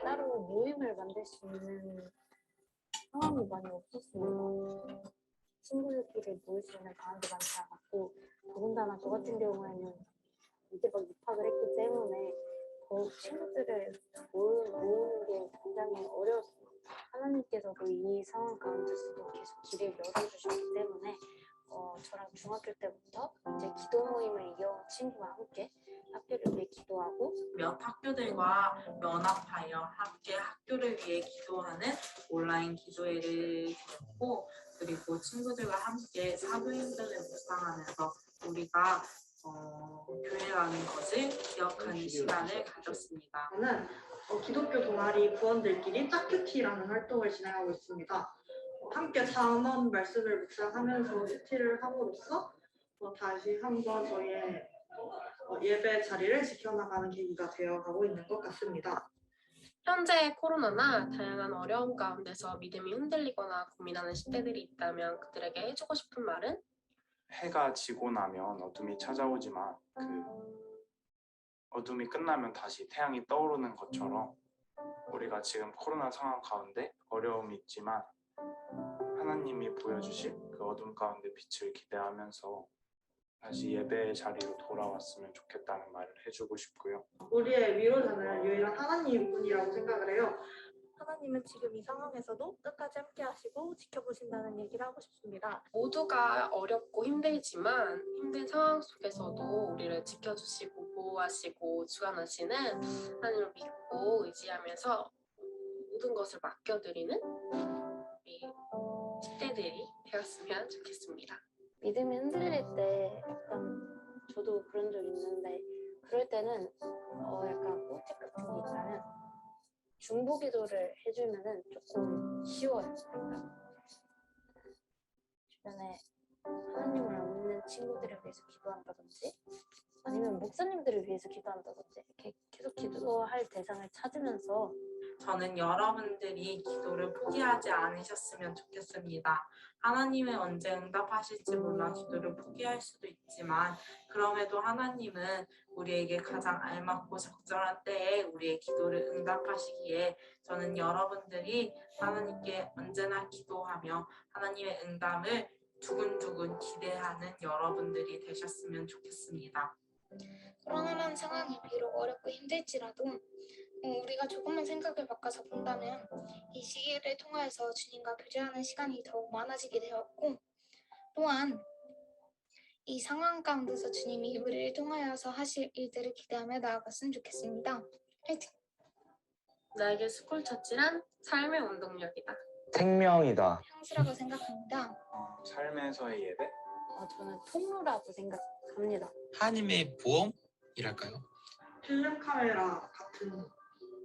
따로 모임을 만들 수 있는 상황이 많이 없었습니다. 친구들끼리 모일 수 있는 방안도 많지 않았고 더군다나 저 같은 경우에는 이제 막 입학을 했기 때문에 더욱 친구들을 모으는 게 굉장히 어려웠습니다. 하나님께서도 이 상황 가운데서도 계속 길을 열어주셨기 때문에 저랑 중학교 때부터 이제 기도 모임을 이어온 친구와 함께 학교를 위해 기도하고 몇 학교들과 연합하여 함께 학교를 위해 기도하는 온라인 기도회를 드렸고 그리고 친구들과 함께 사도행전을 묵상하면서 우리가 교회라는 것을 기억하는 시간을 가졌습니다. 저는 기독교 동아리 부원들끼리 짝큐티라는 활동을 진행하고 있습니다. 함께 잠언 말씀을 묵상하면서 큐티를 함으로써 다시 한번 저희의 예배 자리를 지켜나가는 계기가 되어가고 있는 것 같습니다. 현재 코로나나 다양한 어려움 가운데서 믿음이 흔들리거나 고민하는 10대들이 있다면 그들에게 해주고 싶은 말은? 해가 지고 나면 어둠이 찾아오지만 그 어둠이 끝나면 다시 태양이 떠오르는 것처럼 우리가 지금 코로나 상황 가운데 어려움이 있지만 하나님이 보여주실 그 어둠 가운데 빛을 기대하면서 다시 예배의 자리로 돌아왔으면 좋겠다는 말을 해주고 싶고요. 우리의 위로자는 유일한 하나님뿐이라고 생각을 해요. 하나님은 지금 이 상황에서도 끝까지 함께 하시고 지켜보신다는 얘기를 하고 싶습니다. 모두가 어렵고 힘들지만 힘든 상황 속에서도 우리를 지켜주시고 보호하시고 주관하시는 하나님을 믿고 의지하면서 모든 것을 맡겨드리는 우리 10대들이 되었으면 좋겠습니다. 믿음이 흔들릴 때 약간 저도 그런 적 있는데 그럴 때는 약간 꿀팁 같은 게 있다면 중보 기도를 해주면은 조금 쉬워요. 주변에 하나님을 안 믿는 친구들을 위해서 기도한다든지 아니면 목사님들을 위해서 기도한다든지 이렇게 계속 기도할 대상을 찾으면서 저는 여러분들이 기도를 포기하지 않으셨으면 좋겠습니다. 하나님은 언제 응답하실지 몰라 기도를 포기할 수도 있지만 그럼에도 하나님은 우리에게 가장 알맞고 적절한 때에 우리의 기도를 응답하시기에 저는 여러분들이 하나님께 언제나 기도하며 하나님의 응답을 두근두근 기대하는 여러분들이 되셨으면 좋겠습니다. 코로나라는 상황이 비록 어렵고 힘들지라도 우리가 조금만 생각을 바꿔서 본다면 이 시기를 통하여서 주님과 교제하는 시간이 더욱 많아지게 되었고 또한 이 상황 가운데서 주님이 우리를 통하여서 하실 일들을 기대하며 나아갔으면 좋겠습니다. 화이팅! 나에게 스쿨처치란 삶의 운동력이다. 생명이다. 향수라고 생각합니다. 삶에서의 예배? 저는 통로라고 생각합니다. 하나님의 보험이랄까요? 필름 카메라 같은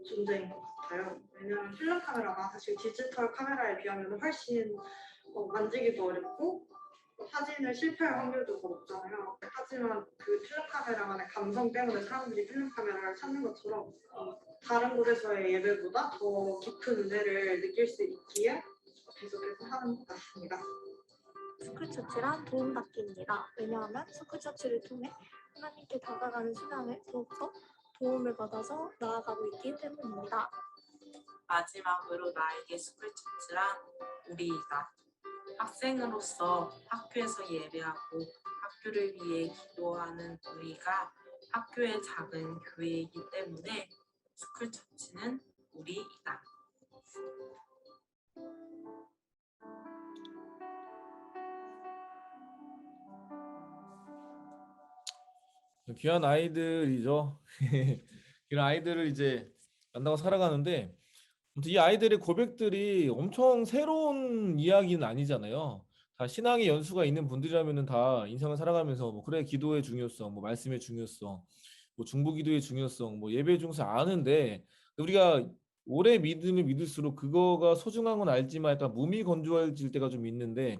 존재인 것 같아요. 왜냐하면 필름 카메라가 사실 디지털 카메라에 비하면 훨씬 만지기도 어렵고 사진을 실패할 확률도 더 높잖아요. 하지만 그 필름 카메라만의 감성 때문에 사람들이 필름 카메라를 찾는 것처럼 다른 곳에서의 예배보다 더 깊은 은혜를 느낄 수 있기에 계속해서 하는 것 같습니다. 스쿨처치란 도움받기입니다. 왜냐하면 스쿨처치를 통해 하나님께 다가가는 신앙을 더욱더 도움을 받아서 나아가고 있기 때문입니다. 마지막으로 나에게 스쿨처치란 우리이다. 학생으로서 학교에서 예배하고 학교를 위해 기도하는 우리가 학교의 작은 교회이기 때문에 스쿨처치는 우리이다. 귀한 아이들이죠. 이런 아이들을 이제 만나고 살아가는데 아무튼 이 아이들의 고백들이 엄청 새로운 이야기는 아니잖아요. 다 신앙의 연수가 있는 분들이라면은 다 인생을 살아가면서 뭐 그래 기도의 중요성, 뭐 말씀의 중요성, 뭐 중보기도의 중요성, 뭐 예배의 중요성 아는데 우리가 오래 믿으면 믿을수록 그거가 소중한 건 알지만 약간 무미건조해질 때가 좀 있는데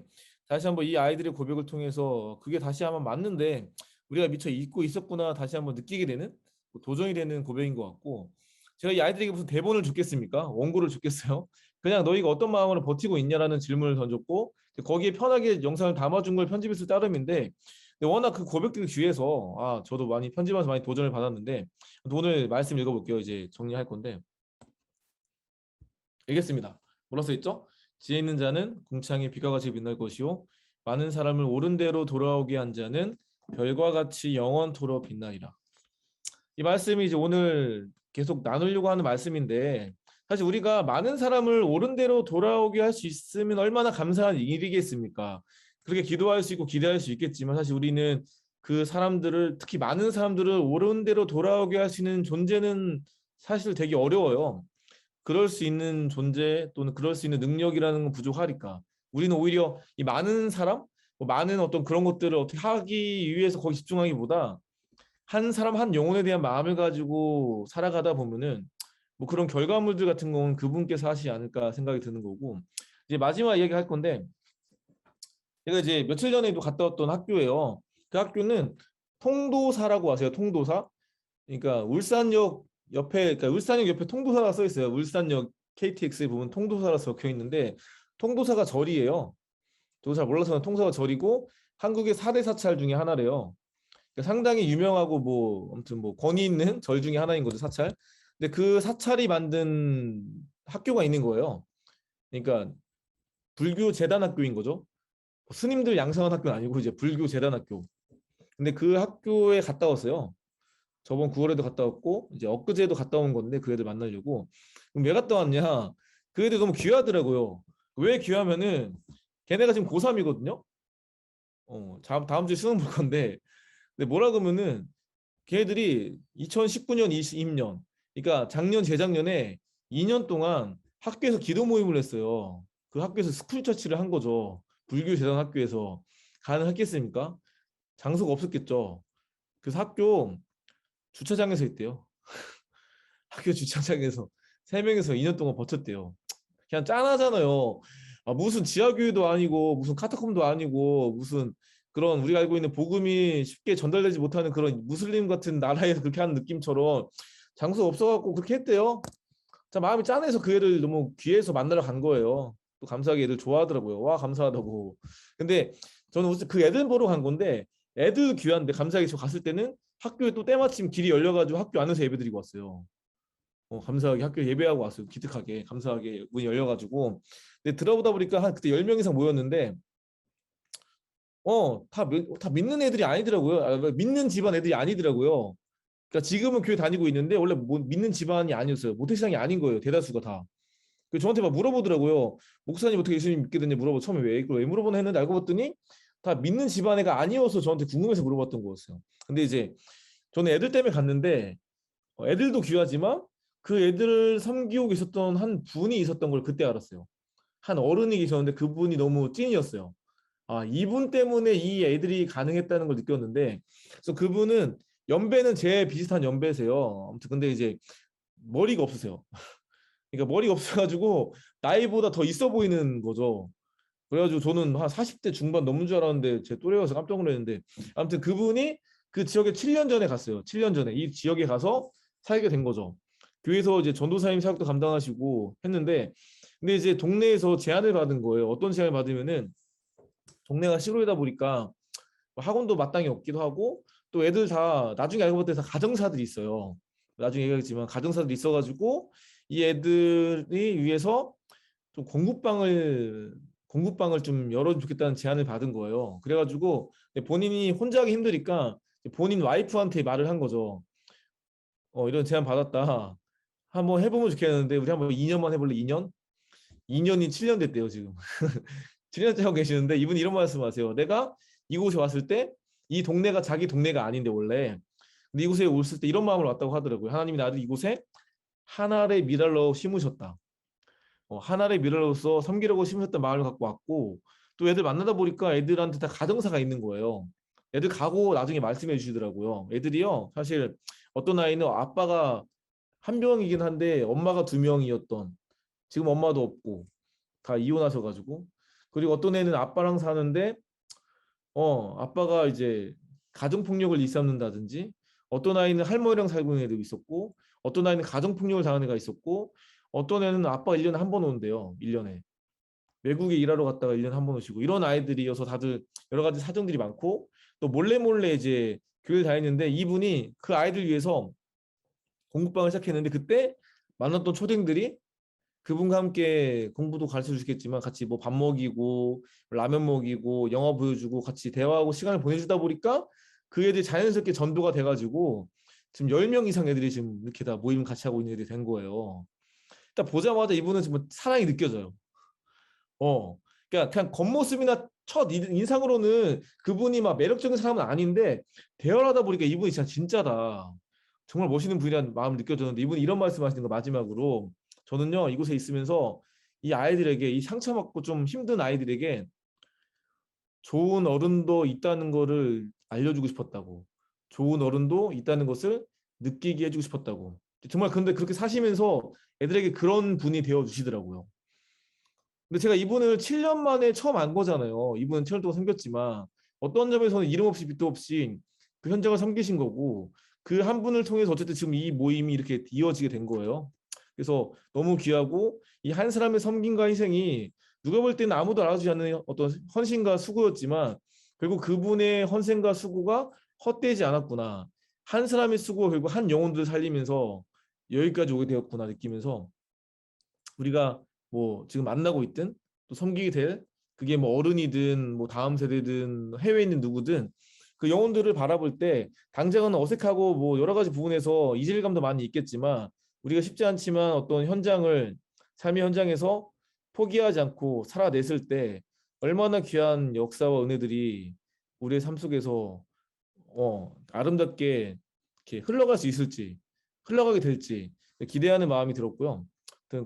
다시 한번 이 아이들의 고백을 통해서 그게 다시 한번 맞는데 우리가 미처 잊고 있었구나 다시 한번 느끼게 되는 도전이 되는 고백인 것 같고 제가 이 아이들에게 무슨 대본을 줬겠습니까? 원고를 줬겠어요? 그냥 너희가 어떤 마음으로 버티고 있냐라는 질문을 던졌고 거기에 편하게 영상을 담아준 걸 편집했을 따름인데 근데 워낙 그 고백들이 귀해서 저도 많이 편집하면서 많이 도전을 받았는데 오늘 말씀 읽어볼게요. 이제 정리할 건데 읽겠습니다. 뭐라 써있죠? 지혜 있는 자는 궁창에 비가 같이 빛날 것이요 많은 사람을 옳은 대로 돌아오게 한 자는 별과 같이 영원토록 빛나리라. 이 말씀이 이제 오늘 계속 나누려고 하는 말씀인데 사실 우리가 많은 사람을 옳은 대로 돌아오게 할 수 있으면 얼마나 감사한 일이겠습니까? 그렇게 기도할 수 있고 기대할 수 있겠지만 사실 우리는 그 사람들을 특히 많은 사람들을 옳은 대로 돌아오게 할 수 있는 존재는 사실 되게 어려워요. 그럴 수 있는 존재 또는 그럴 수 있는 능력이라는 건 부족하니까 우리는 오히려 이 많은 사람, 많은 어떤 그런 것들을 어떻게 하기 위해서 거기 집중하기보다 한 사람 한 영혼에 대한 마음을 가지고 살아가다 보면은 뭐 그런 결과물들 같은 건 그분께서 하시지 않을까 생각이 드는 거고 이제 마지막 이야기 할 건데 제가 이제 며칠 전에도 갔다 왔던 학교예요. 그 학교는 통도사라고 아세요? 통도사? 그러니까 울산역 옆에 통도사가 써 있어요. 울산역 KTX에 보면 통도사라 적혀 있는데 통도사가 절이에요. 저도 잘 몰라서 통도사가 절이고 한국의 4대 사찰 중에 하나래요. 그러니까 상당히 유명하고 뭐 아무튼 뭐 권위 있는 절 중에 하나인 거죠, 사찰. 근데 그 사찰이 만든 학교가 있는 거예요. 그러니까 불교 재단 학교인 거죠. 스님들 양성한 학교는 아니고 이제 불교 재단 학교. 근데 그 학교에 갔다 왔어요. 저번 9월에도 갔다 왔고 이제 엊그제도 갔다 온 건데 그 애들 만나려고. 그럼 왜 갔다 왔냐? 그 애들 너무 귀하더라고요. 왜 귀하면은 걔네가 지금 고3이거든요. 다음 주에 수능 볼 건데 근데 뭐라 그러면은 걔네들이 2019년 20년 그러니까 작년 재작년에 2년 동안 학교에서 기도 모임을 했어요. 그 학교에서 스쿨처치를 한 거죠. 불교 재단 학교에서 가능했겠습니까? 장소가 없었겠죠. 그래서 학교 주차장에서 있대요. 학교 주차장에서 3명에서 2년 동안 버텼대요. 그냥 짠하잖아요. 무슨 지하교회도 아니고 무슨 카타콤도 아니고 무슨 그런 우리가 알고 있는 복음이 쉽게 전달되지 못하는 그런 무슬림 같은 나라에서 그렇게 하는 느낌처럼 장소 없어갖고 그렇게 했대요. 자, 마음이 짠해서 그 애를 너무 귀해서 만나러 간 거예요. 또 감사하게 애들 좋아하더라고요. 와, 감사하다고. 근데 저는 어쨌든 그 애들 보러 간 건데 애들 귀한데 감사하게 저 갔을 때는 학교에 또 때마침 길이 열려가지고 학교 안에서 예배 드리고 왔어요. 감사하게 학교 예배하고 왔어요. 기특하게 감사하게 문이 열려가지고. 근데 들어보다 보니까 한 그때 10명 이상 모였는데 다 믿는 애들이 아니더라고요. 믿는 집안 애들이 아니더라고요. 그러니까 지금은 교회 다니고 있는데 원래 믿는 집안이 아니었어요. 모태신앙이 아닌 거예요. 대다수가 다. 그 저한테 막 물어보더라고요. 목사님 어떻게 예수님 믿게 됐냐 물어보 처음에 왜 물어보나 했는데 알고 봤더니 다 믿는 집안 애가 아니어서 저한테 궁금해서 물어봤던 거였어요. 근데 이제 저는 애들 때문에 갔는데 애들도 귀하지만 그 애들을 섬기고 계셨던 한 분이 있었던 걸 그때 알았어요. 한 어른이 계셨는데 그분이 너무 찐이었어요. 아, 이분 때문에 이 애들이 가능했다는 걸 느꼈는데, 그래서 그분은 연배는 제 비슷한 연배세요. 아무튼 근데 이제 머리가 없으세요. 그러니까 머리가 없어가지고 나이보다 더 있어 보이는 거죠. 그래가지고 저는 한 40대 중반 넘는 줄 알았는데 제 또래여서 깜짝 놀랐는데, 아무튼 그분이 그 지역에 7년 전에 갔어요. 7년 전에 이 지역에 가서 살게 된 거죠. 교회에서 이제 전도사님 사역도 감당하시고 했는데, 근데 이제 동네에서 제안을 받은 거예요. 어떤 제안을 받으면은 동네가 시골이다 보니까 학원도 마땅히 없기도 하고 또 애들 다 나중에 알고 봤더니 다 가정사들이 있어요. 나중에 얘기하겠지만 가정사들이 있어가지고 이 애들이 위해서 좀 공부방을 좀 열어주면 좋겠다는 제안을 받은 거예요. 그래가지고 본인이 혼자 하기 힘드니까 본인 와이프한테 말을 한 거죠. 이런 제안 받았다. 한번 해보면 좋겠는데 우리 한번 2년만 해볼래? 2년? 2년이 7년 됐대요 지금. 7년째 하고 계시는데 이분이 이런 말씀하세요. 내가 이곳에 왔을 때 이 동네가 자기 동네가 아닌데 원래 근데 이곳에 왔을 때 이런 마음을 왔다고 하더라고요. 하나님이 나를 이곳에 하나의 미랄로 심으셨다. 하나의 미랄로서 섬기려고 심으셨던 마음을 갖고 왔고 또 애들 만나다 보니까 애들한테 다 가정사가 있는 거예요. 애들 가고 나중에 말씀해 주시더라고요. 애들이요 사실 어떤 아이는 아빠가 한 명이긴 한데 엄마가 두 명이었던 지금 엄마도 없고 다 이혼하셔가지고 그리고 어떤 애는 아빠랑 사는데 아빠가 이제 가정폭력을 일삼는다든지 어떤 아이는 할머니랑 살고 있는 애도 있었고 어떤 아이는 가정폭력을 당하는 애가 있었고 어떤 애는 아빠가 1년에 한 번 온대요. 1년에. 외국에 일하러 갔다가 1년에 한 번 오시고 이런 아이들이어서 다들 여러 가지 사정들이 많고 또 몰래 이제 교회를 다니는데 이분이 그 아이들 위해서 공부방을 시작했는데 그때 만났던 초딩들이 그분과 함께 공부도 가르쳐 주시겠지만 같이 뭐 밥 먹이고 라면 먹이고 영화 보여주고 같이 대화하고 시간을 보내주다 보니까 그 애들이 자연스럽게 전도가 돼가지고 지금 10명 이상 애들이 지금 이렇게 다 모임 같이 하고 있는 애들이 된 거예요. 일단 보자마자 이분은 지금 사랑이 느껴져요. 그러니까 그냥 겉모습이나 첫 인상으로는 그분이 막 매력적인 사람은 아닌데 대화를 하다 보니까 이분이 진짜다. 정말 멋있는 분이라는 마음을 느껴졌는데 이분이 이런 말씀하시는 거 마지막으로 저는요 이곳에 있으면서 이 아이들에게 이 상처받고 좀 힘든 아이들에게 좋은 어른도 있다는 거를 알려주고 싶었다고 좋은 어른도 있다는 것을 느끼게 해주고 싶었다고 정말 근데 그렇게 사시면서 애들에게 그런 분이 되어 주시더라고요. 근데 제가 이분을 7년 만에 처음 안 거잖아요. 이분은 7년 동안 섬겼지만 어떤 점에서는 이름 없이 빛도 없이 그 현장을 섬기신 거고 그 한 분을 통해서 어쨌든 지금 이 모임이 이렇게 이어지게 된 거예요. 그래서 너무 귀하고 이 한 사람의 섬김과 희생이 누가 볼 때는 아무도 알아주지 않는 어떤 헌신과 수고였지만 결국 그분의 헌신과 수고가 헛되지 않았구나. 한 사람의 수고가 결국 한 영혼들을 살리면서 여기까지 오게 되었구나 느끼면서 우리가 뭐 지금 만나고 있든 또 섬기게 될 그게 뭐 어른이든 뭐 다음 세대든 해외에 있는 누구든 그 영혼들을 바라볼 때 당장은 어색하고 뭐 여러 가지 부분에서 이질감도 많이 있겠지만 우리가 쉽지 않지만 어떤 현장을 삶의 현장에서 포기하지 않고 살아냈을 때 얼마나 귀한 역사와 은혜들이 우리의 삶 속에서 아름답게 이렇게 흘러갈 수 있을지 흘러가게 될지 기대하는 마음이 들었고요.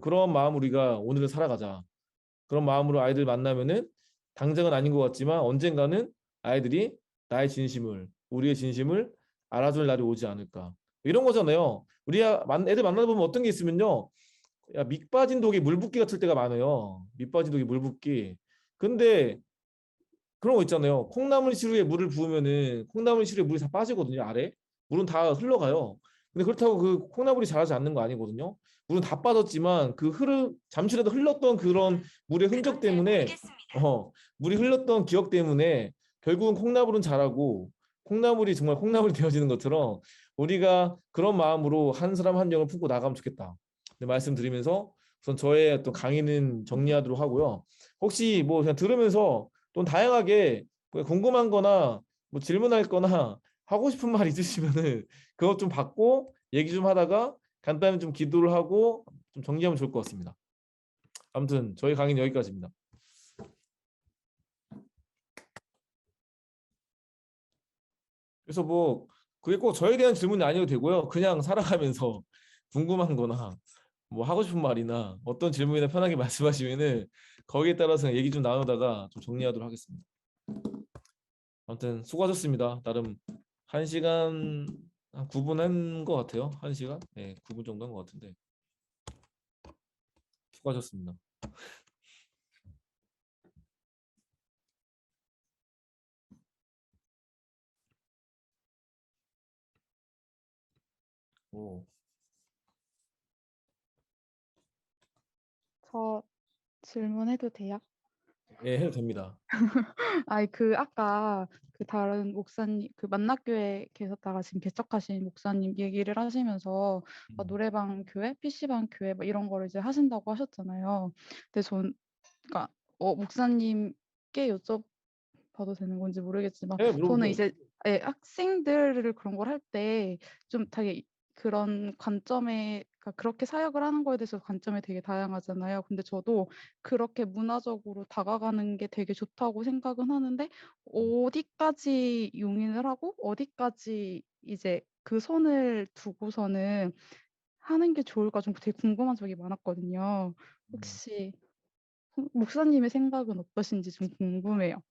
그런 마음 우리가 오늘을 살아가자. 그런 마음으로 아이들 만나면은 당장은 아닌 것 같지만 언젠가는 아이들이 나의 진심을 우리의 진심을 알아줄 날이 오지 않을까. 이런 거잖아요. 우리가 애들 만나다 보면 어떤 게 있으면요. 야, 밑 빠진 독에 물 붓기 같을 때가 많아요. 밑 빠진 독에 물 붓기. 근데 그런 거 있잖아요. 콩나물 시루에 물을 부으면은 콩나물 시루에 물이 다 빠지거든요. 아래. 물은 다 흘러가요. 근데 그렇다고 그 콩나물이 자라지 않는 거 아니거든요. 물은 다 빠졌지만 그 잠시라도 흘렀던 그런 물의 흔적 때문에 물이 흘렀던 기억 때문에 결국은 콩나물은 자라고 콩나물이 정말 콩나물이 되어지는 것처럼 우리가 그런 마음으로 한 사람 한 영을 품고 나가면 좋겠다. 네, 말씀드리면서 우선 저의 어떤 강의는 정리하도록 하고요. 혹시 뭐 그냥 들으면서 또 다양하게 뭐 궁금한 거나 뭐 질문할 거나 하고 싶은 말 있으시면은 그것 좀 받고 얘기 좀 하다가 간단히 좀 기도를 하고 좀 정리하면 좋을 것 같습니다. 아무튼 저희 강의는 여기까지입니다. 그래서 뭐 그게 꼭 저에 대한 질문이 아니어도 되고요. 그냥 살아가면서 궁금한 거나 뭐 하고 싶은 말이나 어떤 질문이나 편하게 말씀하시면은 거기에 따라서 얘기 좀 나누다가 좀 정리하도록 하겠습니다. 아무튼 수고하셨습니다. 나름 1시간 한 9분 한 것 같아요. 1시간? 네, 9분 정도 한 것 같은데 수고하셨습니다. 오, 저 질문해도 돼요? 예, 해도 됩니다. 아니 그 아까 그 다른 목사님 그 만납교회 계셨다가 지금 개척하신 목사님 얘기를 하시면서 막 노래방 교회, PC방 교회 막 이런 거를 이제 하신다고 하셨잖아요. 근데 전 그러니까 목사님께 여쭤봐도 되는 건지 모르겠지만 예, 저는 물어보세요. 이제 학생들을 그런 걸 할 때 좀 되게 그런 관점에 그러니까 그렇게 사역을 하는 거에 대해서 관점이 되게 다양하잖아요. 근데 저도 그렇게 문화적으로 다가가는 게 되게 좋다고 생각은 하는데 어디까지 용인을 하고 어디까지 이제 그 선을 두고서는 하는 게 좋을까 좀 되게 궁금한 적이 많았거든요. 혹시 목사님의 생각은 어떠신지 좀 궁금해요.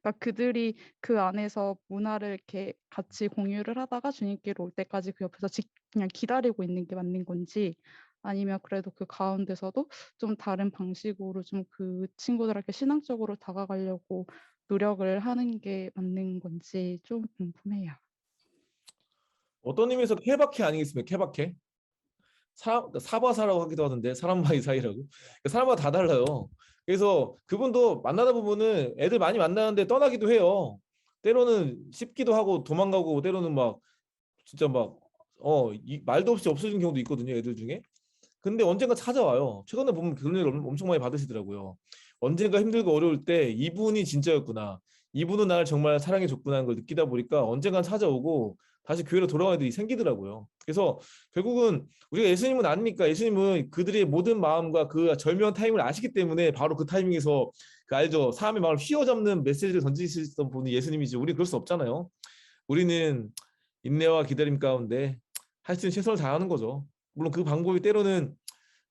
그러니까 그들이 그 안에서 문화를 이렇게 같이 공유를 하다가 주님께로 올 때까지 그 옆에서 그냥 기다리고 있는 게 맞는 건지 아니면 그래도 그 가운데서도 좀 다른 방식으로 좀 그 친구들에게 신앙적으로 다가가려고 노력을 하는 게 맞는 건지 좀 궁금해요. 어떤 의미에서 케바케 아니겠습니까? 케바케? 사바사라고 하기도 하던데 사람과의 사이라고. 사람마다 다 달라요. 그래서 그분도 만나다 보면은 애들 많이 만나는데 떠나기도 해요. 때로는 씹기도 하고 도망가고 때로는 막 진짜 막 말도 없이 없어진 경우도 있거든요. 애들 중에. 근데 언젠가 찾아와요. 최근에 보면 그런 일 엄청 많이 받으시더라고요. 언젠가 힘들고 어려울 때 이분이 진짜였구나. 이분은 나를 정말 사랑해 줬구나 하는 걸 느끼다 보니까 언젠간 찾아오고 다시 교회로 돌아가는 일이 생기더라고요. 그래서 결국은 우리가 예수님은 아니니까 예수님은 그들의 모든 마음과 그 절묘한 타임을 아시기 때문에 바로 그 타이밍에서 그 알죠. 사람의 마음을 휘어잡는 메시지를 던지시던 분이 예수님이지. 우리 그럴 수 없잖아요. 우리는 인내와 기다림 가운데 할 수 있는 최선을 다하는 거죠. 물론 그 방법이 때로는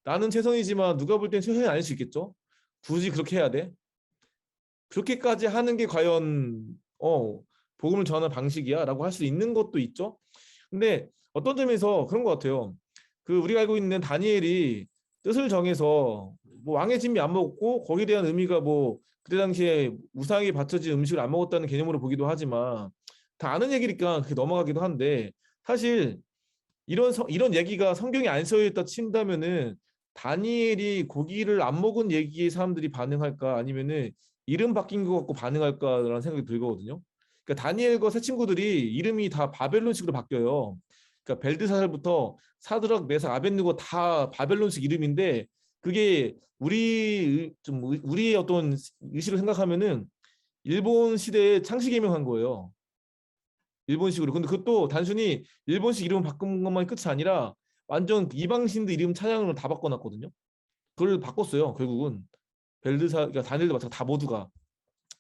나는 최선이지만 누가 볼 땐 최선이 아닐 수 있겠죠. 굳이 그렇게 해야 돼? 그렇게까지 하는 게 과연 복음을 전하는 방식이야? 라고 할 수 있는 것도 있죠. 근데 어떤 점에서 그런 것 같아요. 그 우리가 알고 있는 다니엘이 뜻을 정해서 뭐 왕의 진미 안 먹었고 거기에 대한 의미가 뭐 그때 당시에 우상에 바쳐진 음식을 안 먹었다는 개념으로 보기도 하지만 다 아는 얘기니까 그렇게 넘어가기도 한데 사실 이런 얘기가 성경에 안 쓰여 있다 친다면은 다니엘이 고기를 안 먹은 얘기에 사람들이 반응할까 아니면은 이름 바뀐 것 같고 반응할까라는 생각이 들거든요. 그러니까 다니엘과 새 친구들이 이름이 다 바벨론식으로 바뀌어요. 그러니까 벨드사살부터 사드락, 메삭, 아벳느고 다 바벨론식 이름인데 그게 우리의 어떤 의식을 생각하면은 일본 시대의 창씨 개명한 거예요. 일본식으로. 근데 그것도 단순히 일본식 이름 바꾼 것만이 끝이 아니라 완전 이방신들 이름 찬양으로 다 바꿔놨거든요. 그걸 바꿨어요. 결국은 그러니까 다니엘도 마찬가지 다 모두가.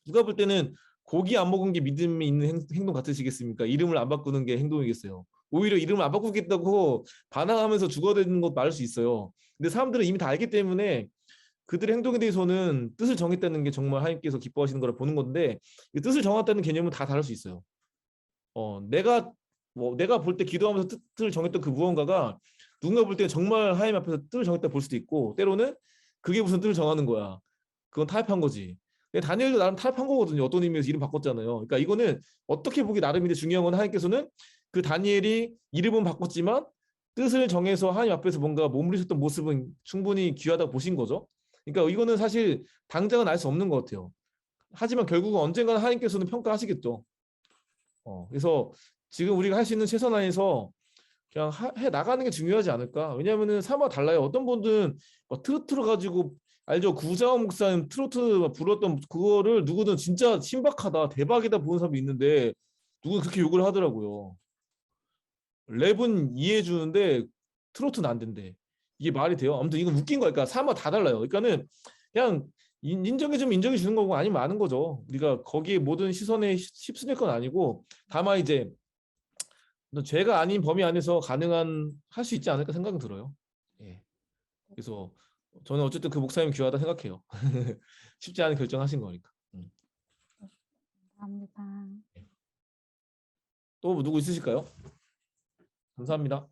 누가 볼 때는 고기 안 먹은 게 믿음이 있는 행동 같으시겠습니까? 이름을 안 바꾸는 게 행동이겠어요. 오히려 이름을 안 바꾸겠다고 반항하면서 죽어대는 것 말할 수 있어요. 근데 사람들은 이미 다 알기 때문에 그들의 행동에 대해서는 뜻을 정했다는 게 정말 하나님께서 기뻐하시는 거라 보는 건데 이 뜻을 정했다는 개념은 다 다를 수 있어요. 내가 볼 때 기도하면서 뜻을 정했던 그 무언가가 누군가 볼 때 정말 하나님 앞에서 뜻을 정했다 볼 수도 있고 때로는 그게 무슨 뜻을 정하는 거야. 그건 타협한 거지. 근데 다니엘도 나름 타협한 거거든요. 어떤 의미에서 이름 바꿨잖아요. 그러니까 이거는 어떻게 보기 나름인데 중요한 건 하나님께서는 그 다니엘이 이름은 바꿨지만 뜻을 정해서 하나님 앞에서 뭔가 몸부리셨던 모습은 충분히 귀하다고 보신 거죠. 그러니까 이거는 사실 당장은 알 수 없는 것 같아요. 하지만 결국은 언젠가는 하나님께서는 평가하시겠죠. 그래서 지금 우리가 할 수 있는 최선한에서 그냥 해 나가는 게 중요하지 않을까. 왜냐하면은 사마가 달라요. 어떤 분들은 막 트로트를 가지고 알죠? 구자원 목사님 트로트 불렀던 그거를 누구든 진짜 신박하다, 대박이다 보는 사람이 있는데 누구는 그렇게 욕을 하더라고요. 랩은 이해해 주는데 트로트는 안 된대. 이게 말이 돼요? 아무튼 이건 웃긴 거니까 사마가 다 달라요. 그러니까는 그냥 인정해 주면 인정해 주는 거고 아니면 아는 거죠. 우리가 거기에 모든 시선에 휩쓸릴 건 아니고 다만 이제 죄가 아닌 범위 안에서 가능한 할 수 있지 않을까 생각은 들어요. 예. 그래서 저는 어쨌든 그 목사님 귀하다 생각해요. 쉽지 않은 결정하신 거니까. 감사합니다. 또 누구 있으실까요? 감사합니다.